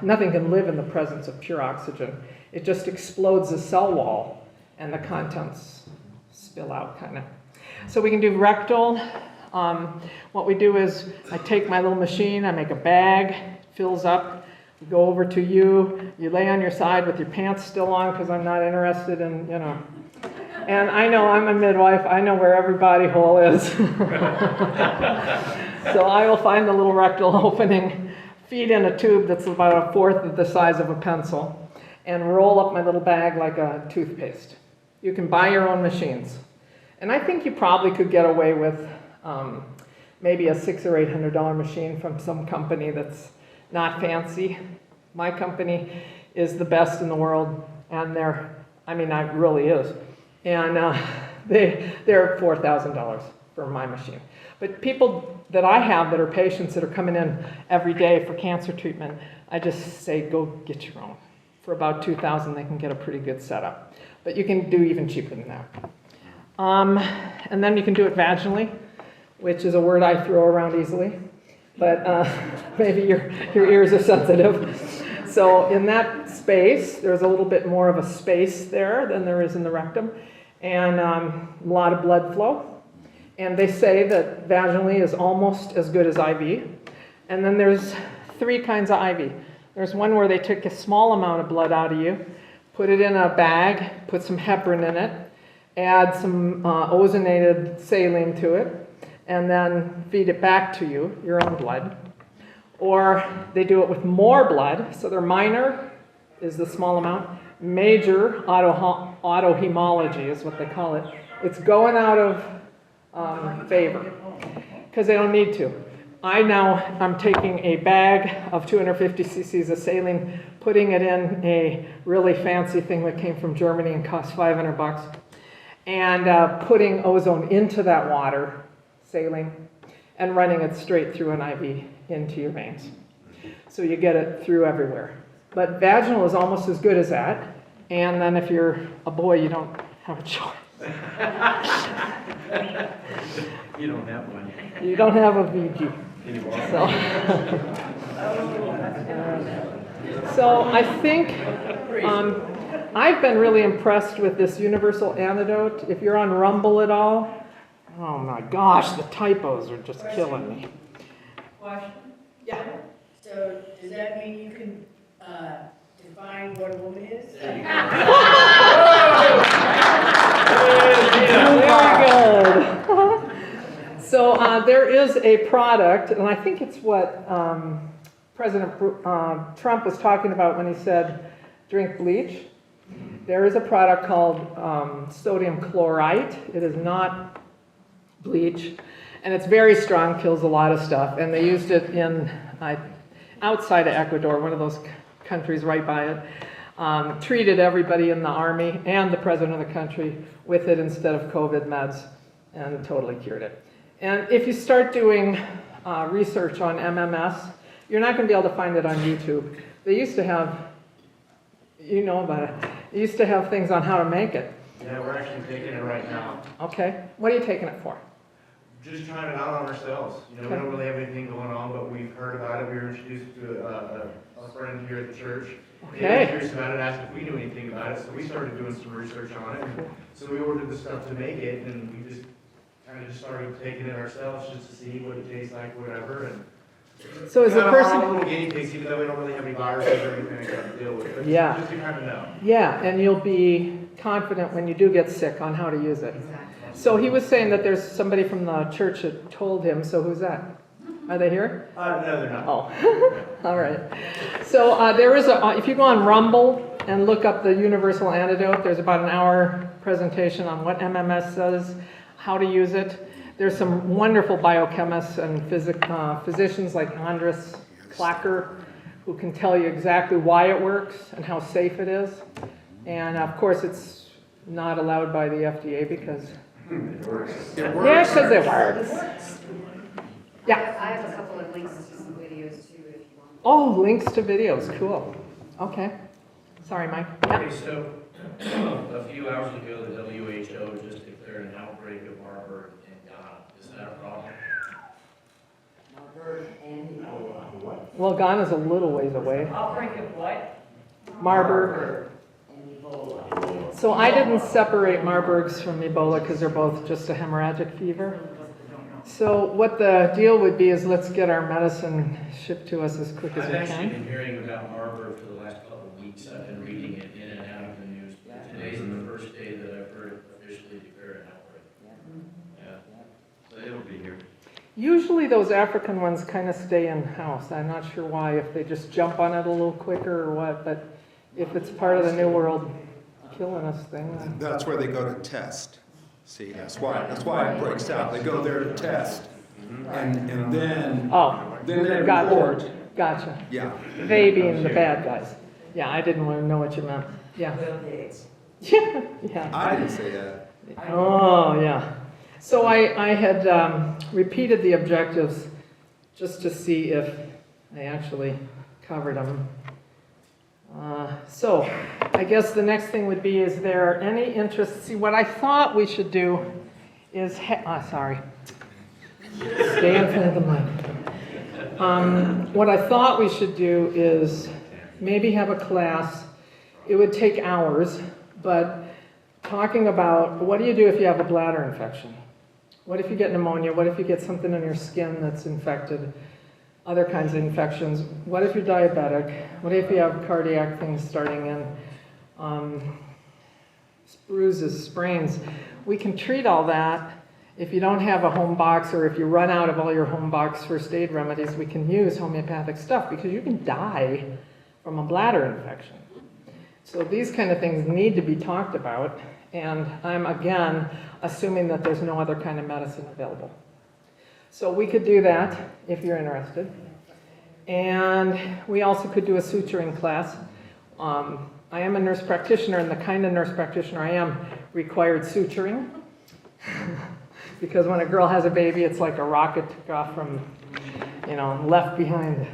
nothing can live in the presence of pure oxygen. It just explodes the cell wall, and the contents spill out, kind of. So we can do rectal. What we do is I take my little machine, I make a bag, fills up, we go over to you, you lay on your side with your pants still on because I'm not interested in, you know. And I know I'm a midwife, I know where every body hole is. So I will find the little rectal opening, feed in a tube that's about 1/4 of the size of a pencil, and roll up my little bag like a toothpaste. You can buy your own machines. And I think you probably could get away with maybe a $600 or $800 machine from some company that's not fancy. My company is the best in the world, and it really is. And they're $4,000 for my machine. But people that I have that are patients that are coming in every day for cancer treatment, I just say, go get your own. For about $2,000, they can get a pretty good setup. But you can do even cheaper than that. And then you can do it vaginally, which is a word I throw around easily. But maybe your ears are sensitive. So in that space, there's a little bit more of a space there than there is in the rectum, and a lot of blood flow. And they say that vaginally is almost as good as IV. And then there's 3 kinds of IV. There's one where they take a small amount of blood out of you, put it in a bag, put some heparin in it, add some ozonated saline to it, and then feed it back to you, your own blood. Or they do it with more blood, so their minor is the small amount. Major autohemology is what they call it. It's going out of favor, because they don't need to. I'm taking a bag of 250 cc's of saline, putting it in a really fancy thing that came from Germany and cost $500, and putting ozone into that water, saline, and running it straight through an IV into your veins. So you get it through everywhere. But vaginal is almost as good as that. And then if you're a boy, you don't have a choice. You don't have one. You don't have a VG. So I think I've been really impressed with this universal antidote. If you're on Rumble at all, oh my gosh, the typos are just killing me. Question? Yeah. So does that mean you can define what a woman is? Very good. So there is a product, and I think it's what President Trump was talking about when he said, drink bleach. There is a product called sodium chlorite. It is not bleach, and it's very strong, kills a lot of stuff. And they used it in outside of Ecuador, one of those countries right by it. Treated everybody in the army and the president of the country with it instead of COVID meds, and totally cured it. And if you start doing research on MMS, you're not going to be able to find it on YouTube. They used to have, you know about it, they used to have things on how to make it. Yeah, we're actually taking it right now. Okay, what are you taking it for? Just trying it out on ourselves. You know, we don't really have anything going on, but we've heard about it. We were introduced to a friend here at the church. Okay. They were curious about it, asked if we knew anything about it, so we started doing some research on it. So we ordered the stuff to make it, and we just kind of just started taking it ourselves just to see what it tastes like, whatever. And So is the our person... little guinea pigs, even though we don't really have any viruses or anything like that to deal with. But Yeah. just to kind of know. Yeah, and you'll be confident when you do get sick on how to use it. So he was saying that there's somebody from the church that told him, so who's that? Are they here? No, they're not. Oh, all right. So there is if you go on Rumble and look up the universal antidote, there's about an hour presentation on what MMS does, how to use it. There's some wonderful biochemists and physicians like Andres Clacker who can tell you exactly why it works and how safe it is. And of course, it's not allowed by the FDA because... It works. Yeah, because it works. Yeah. I have a couple of links to some videos too if you want. Oh, links to videos, cool. Okay. Sorry, Mike. Yeah. Okay, so a few hours ago, the WHO just declared an outbreak of Marburg in Ghana. Is that a problem? Marburg and Ebola. What? Well, Ghana's a little ways away. Outbreak of what? Marburg. And Ebola. So I didn't separate Marburg's from Ebola because they're both just a hemorrhagic fever. So what the deal would be is let's get our medicine shipped to us as quick as I've we actually can. been hearing about Marburg for the last couple of weeks. I've been reading it in and out of the news. Today's the first day that I've heard it officially declared an outbreak. Yeah. So it'll be here. Usually those African ones kind of stay in-house. I'm not sure why, if they just jump on it a little quicker or what, but if it's part of the New World killing us thing. then- That's where they go to test. See, that's why it breaks out. They go there to test. And then, Oh, then they gotcha, report. gotcha. Yeah. They being the bad guys. Yeah, I didn't want to know what you meant. Yeah. Yeah, yeah. I didn't say that. Oh, yeah. So I had repeated the objectives just to see if I actually covered them. So I guess the next thing would be, is there any interest? See, what I thought we should do is, sorry. Stay in front of the mic. What I thought we should do is maybe have a class. It would take hours, but talking about what do you do if you have a bladder infection? What if you get pneumonia? What if you get something in your skin that's infected? Other kinds of infections. What if you're diabetic? What if you have cardiac things starting in? Bruises, sprains. We can treat all that. If you don't have a home box, or if you run out of all your home box first aid remedies, we can use homeopathic stuff, because you can die from a bladder infection. So these kind of things need to be talked about, and I'm again assuming that there's no other kind of medicine available. So we could do that if you're interested. And we also could do a suturing class. I am a nurse practitioner, and the kind of nurse practitioner I am required suturing. Because when a girl has a baby, it's like a rocket took off from, left behind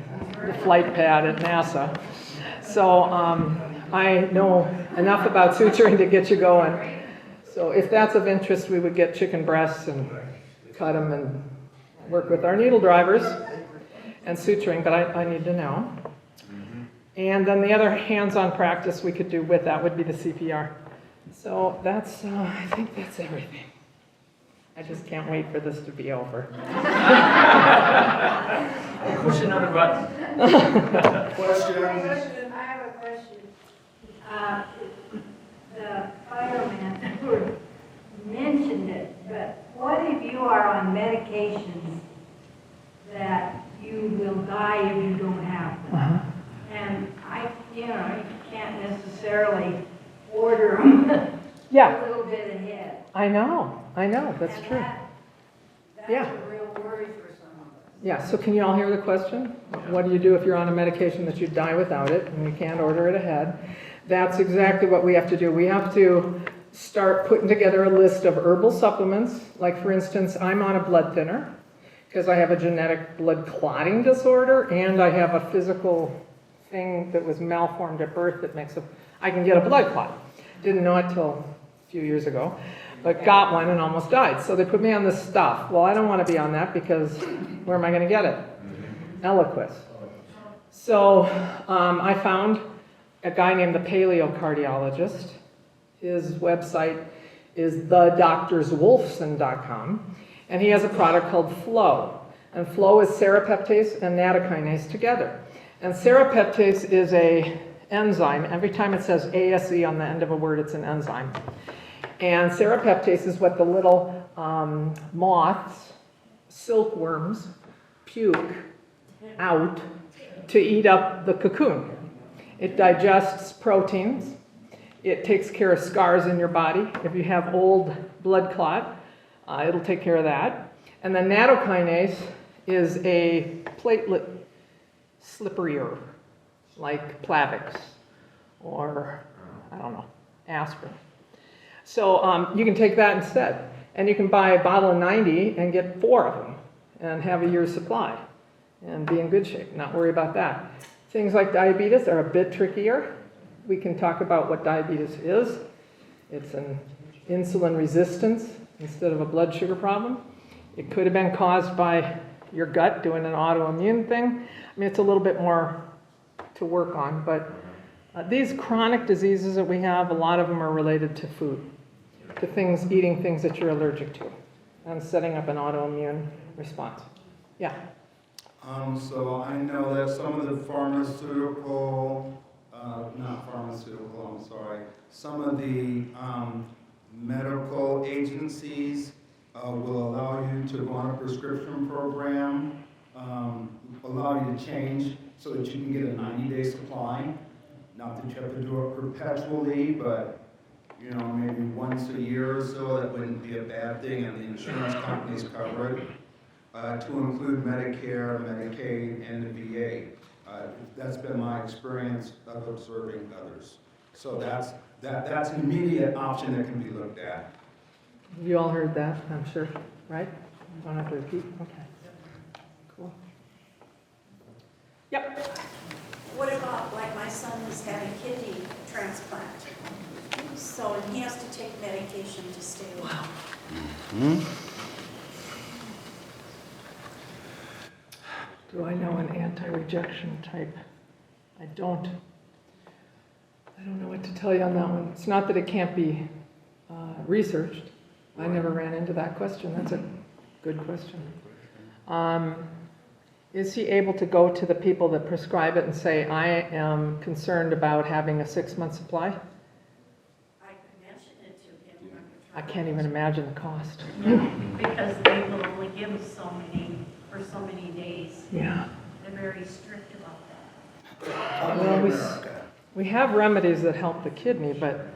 the flight pad at NASA. So I know enough about suturing to get you going. So if that's of interest, we would get chicken breasts and cut them and work with our needle drivers and suturing, but I need to know. And then the other hands-on practice we could do with that would be the CPR. So that's, I think that's everything. I just can't wait for this to be over. Push another button. Question? I have a question. The fireman mentioned it, but what if you are on medications that you will die if you don't have them? And you can't necessarily order them Yeah, a little bit ahead. I know, that's And true. That's Yeah. a real worry for some of us. Yeah, so can you all hear the question? What do you do if you're on a medication that you die without it and you can't order it ahead? That's exactly what we have to do. We have to start putting together a list of herbal supplements. Like, for instance, I'm on a blood thinner because I have a genetic blood clotting disorder, and I have a physical thing that was malformed at birth that makes I can get a blood clot. Didn't know it till a few years ago, but got one and almost died. So they put me on this stuff. Well, I don't want to be on that, because where am I going to get it? Eliquis. So I found a guy named the paleocardiologist. His website is thedoctorswolfson.com, and he has a product called Flow. And Flow is serrapeptase and nattokinase together. And serrapeptase is a enzyme. Every time it says ASE on the end of a word, it's an enzyme. And serrapeptase is what the little moths, silkworms, puke out to eat up the cocoon. It digests proteins. It takes care of scars in your body. If you have old blood clot, it'll take care of that. And then nattokinase is a platelet slipperier, like Plavix or, I don't know, aspirin. So you can take that instead. And you can buy a bottle of 90 and get 4 of them and have a year's supply and be in good shape, not worry about that. Things like diabetes are a bit trickier. We can talk about what diabetes is. It's an insulin resistance instead of a blood sugar problem. It could have been caused by your gut doing an autoimmune thing. I mean, it's a little bit more to work on, but these chronic diseases that we have, a lot of them are related to food, to things, eating things that you're allergic to, and setting up an autoimmune response. Yeah? So I know that some of the pharmaceutical, some of the medical agencies will allow you to go on a prescription program, allow you to change so that you can get a 90-day supply. Not that you have to do it perpetually, but you know, maybe once a year or so, that wouldn't be a bad thing, and the insurance companies cover it. To include Medicare, Medicaid, and the VA. That's been my experience of observing others. So that's an immediate option that can be looked at. You all heard that, I'm sure, right? Don't have to repeat? Okay. Cool. Yep. What about, like, my son is having kidney transplant, so he has to take medication to stay alive. Do I know an anti-rejection type? I don't know what to tell you on that one. It's not that it can't be researched. I never ran into that question. That's a good question. Is he able to go to the people that prescribe it and say, I am concerned about having a 6-month supply? I could mention it to him. I can't even imagine the cost. Because they will only give us so many, for so many days. Yeah. They're very strict about that. Well, we have remedies that help the kidney, but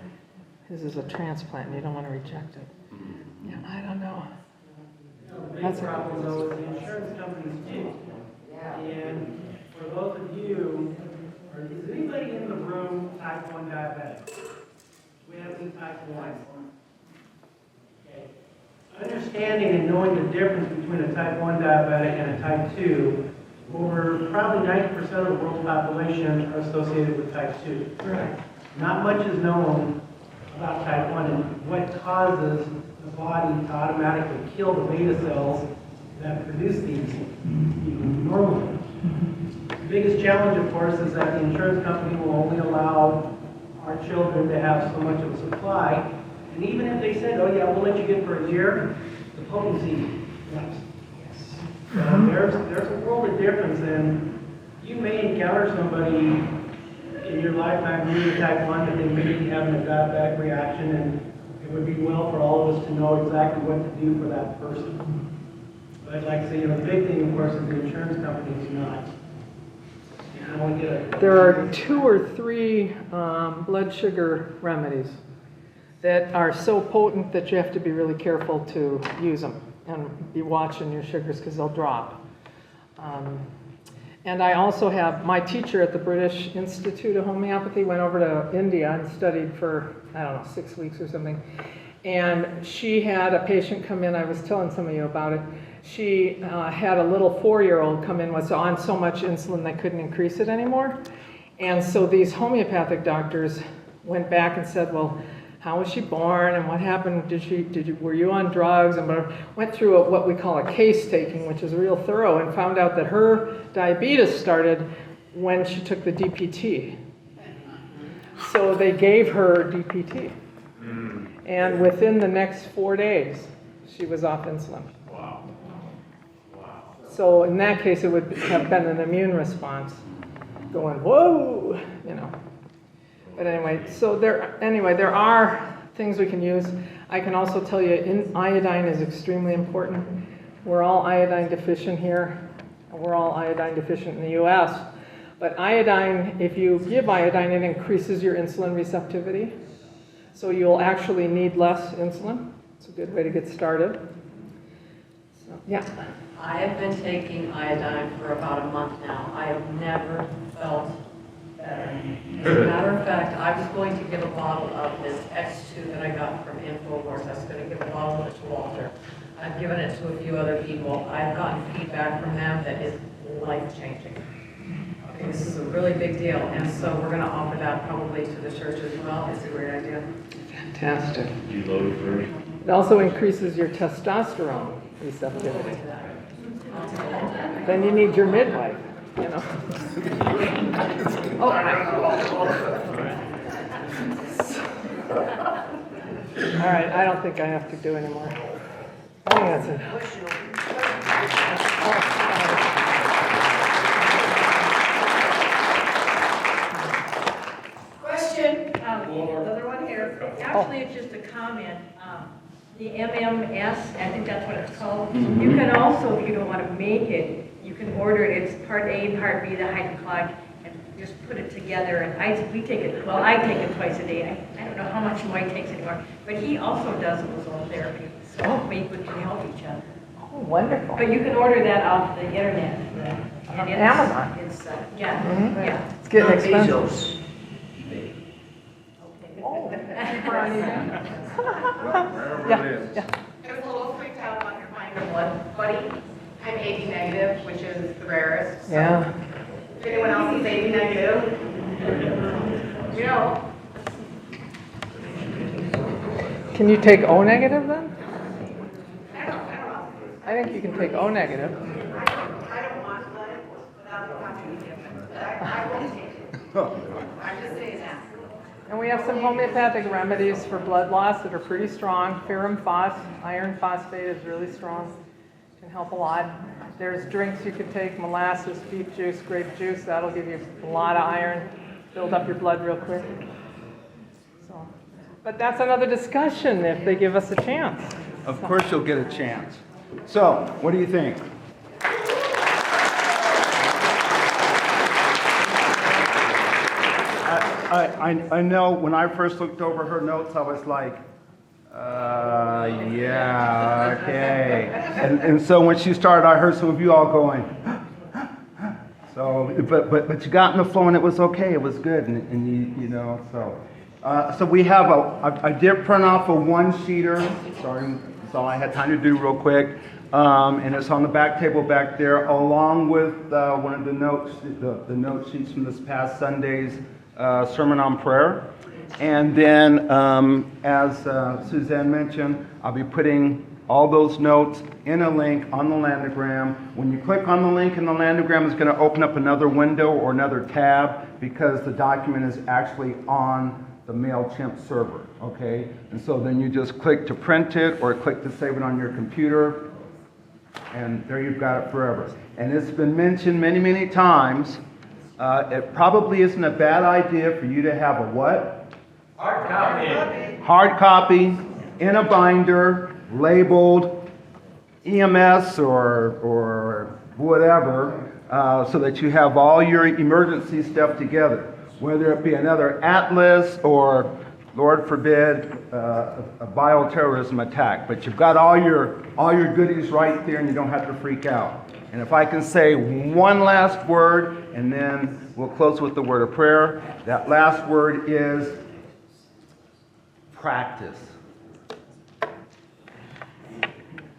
his is a transplant and you don't want to reject it. Yeah, I don't know. That's a problem though with the insurance companies too. And for those of you, is anybody in the room type 1 diabetic? We have any type 1? Okay. Understanding and knowing the difference between a type 1 diabetic and a type 2, over probably 90% of the world's population are associated with type 2. Right. Not much is known about type 1 and what causes the body to automatically kill the beta cells that produce these normally. The biggest challenge, of course, is that the insurance company will only allow our children to have so much of a supply. And even if they said, oh yeah, we'll let you get for a year, the potency drops. So there's a world of difference, and you may encounter somebody in your lifetime who's a type 1 that they may be having a diabetic reaction, and it would be well for all of us to know exactly what to do for that person. But I'd like to say, the big thing, of course, is the insurance companies do not. You can only get There are 2 or 3 blood sugar remedies that are so potent that you have to be really careful to use them and be watching your sugars because they'll drop. And I also have, my teacher at the British Institute of Homeopathy went over to India and studied for, I don't know, 6 weeks or something. And she had a patient come in, I was telling some of you about it. She had a little 4-year-old come in, was on so much insulin they couldn't increase it anymore. And so these homeopathic doctors went back and said, well, how was she born and what happened? Were you on drugs? And went through what we call a case taking, which is real thorough, and found out that her diabetes started when she took the DPT. So they gave her DPT. And within the next 4 days, she was off insulin. Wow. So in that case, it would have been an immune response going, whoa, you know. But anyway, so there are things we can use. I can also tell you iodine is extremely important. We're all iodine deficient here. We're all iodine deficient in the US. But iodine, if you give iodine, it increases your insulin receptivity. So you'll actually need less insulin. It's a good way to get started. So, yeah. I have been taking iodine for about a month now. I have never felt better. As a matter of fact, I was going to give a bottle of this X2 that I got from InfoWars. I was going to give a bottle of it to Walter. I've given it to a few other people. I've gotten feedback from them that is life-changing. Okay, this is a really big deal, and so we're going to offer that probably to the church as well. It's a great idea. Fantastic. You load first. It also increases your testosterone receptivity. Then you need your midwife, you know. Oh, all right, I don't think I have to do anymore. I think that's enough. Question, another one here. Actually, it's just a comment. The MMS, I think that's what it's called. You can also, if you don't want to make it, you can order it. It's part A, part B, the Hyde clock, and just put it together. And we take it, well, I take it twice a day. I don't know how much Mike takes anymore, but he also does ozone therapy. So we can help each other. Oh, wonderful. But you can order that off the internet. And it's, Amazon. It's, yeah, Mhm. yeah. It's getting expensive. Bezos. Oh, Wherever it is. I was a little freaked out about your finding a blood buddy. I'm AB negative, which is the rarest. So Yeah. if anyone else is AB negative, you know. Can you take O negative then? I don't know. I think you can take O negative. I don't want blood without the contribution, but I will take it. I'm just saying that. And we have some homeopathic remedies for blood loss that are pretty strong. Ferrum phos, iron phosphate is really strong, can help a lot. There's drinks you can take, molasses, beet juice, grape juice, that'll give you a lot of iron, build up your blood real quick. So, but that's another discussion if they give us a chance. Of course you'll get a chance. So, what do you think? I know when I first looked over her notes, I was like, yeah, okay. And so when she started, I heard some of you all going, so, but you got in the flow and it was okay, it was good, and you know, so. So we have I did print off a one-sheeter, sorry, that's all I had time to do real quick. And it's on the back table back there, along with one of the notes, the note sheets from this past Sunday's Sermon on Prayer. And then, as Suzanne mentioned, I'll be putting all those notes in a link on the Landogram. When you click on the link in the Landogram, it's going to open up another window or another tab because the document is actually on the MailChimp server, okay? And so then you just click to print it or click to save it on your computer, and there you've got it forever. And it's been mentioned many, many times, it probably isn't a bad idea for you to have a what? Hard copy. Hard copy in a binder, labeled EMS or whatever, so that you have all your emergency stuff together. Whether it be another atlas or, Lord forbid, a bioterrorism attack. But you've got all your goodies right there and you don't have to freak out. And if I can say one last word, and then we'll close with the word of prayer. That last word is practice.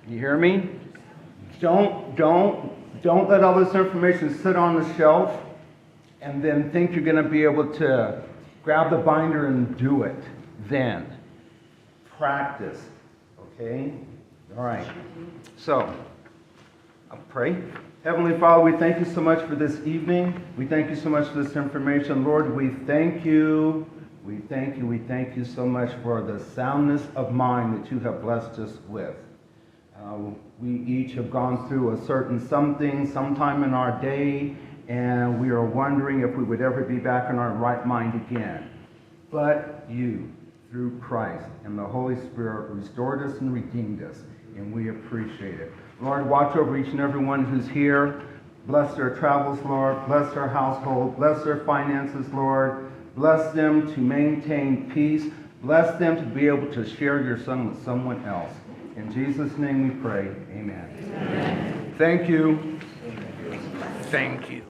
You hear me? Don't let all this information sit on the shelf and then think you're going to be able to grab the binder and do it then. Practice. Okay? All right. So, I'll pray. Heavenly Father, we thank you so much for this evening. We thank you so much for this information. Lord, we thank you. We thank you. We thank you so much for the soundness of mind that you have blessed us with. We each have gone through a certain something sometime in our day, and we are wondering if we would ever be back in our right mind again. But you, through Christ and the Holy Spirit, restored us and redeemed us, and we appreciate it. Lord, watch over each and every one who's here. Bless their travels, Lord. Bless their household. Bless their finances, Lord. Bless them to maintain peace. Bless them to be able to share your Son with someone else. In Jesus' name we pray. Amen. Amen. Thank you. Thank you.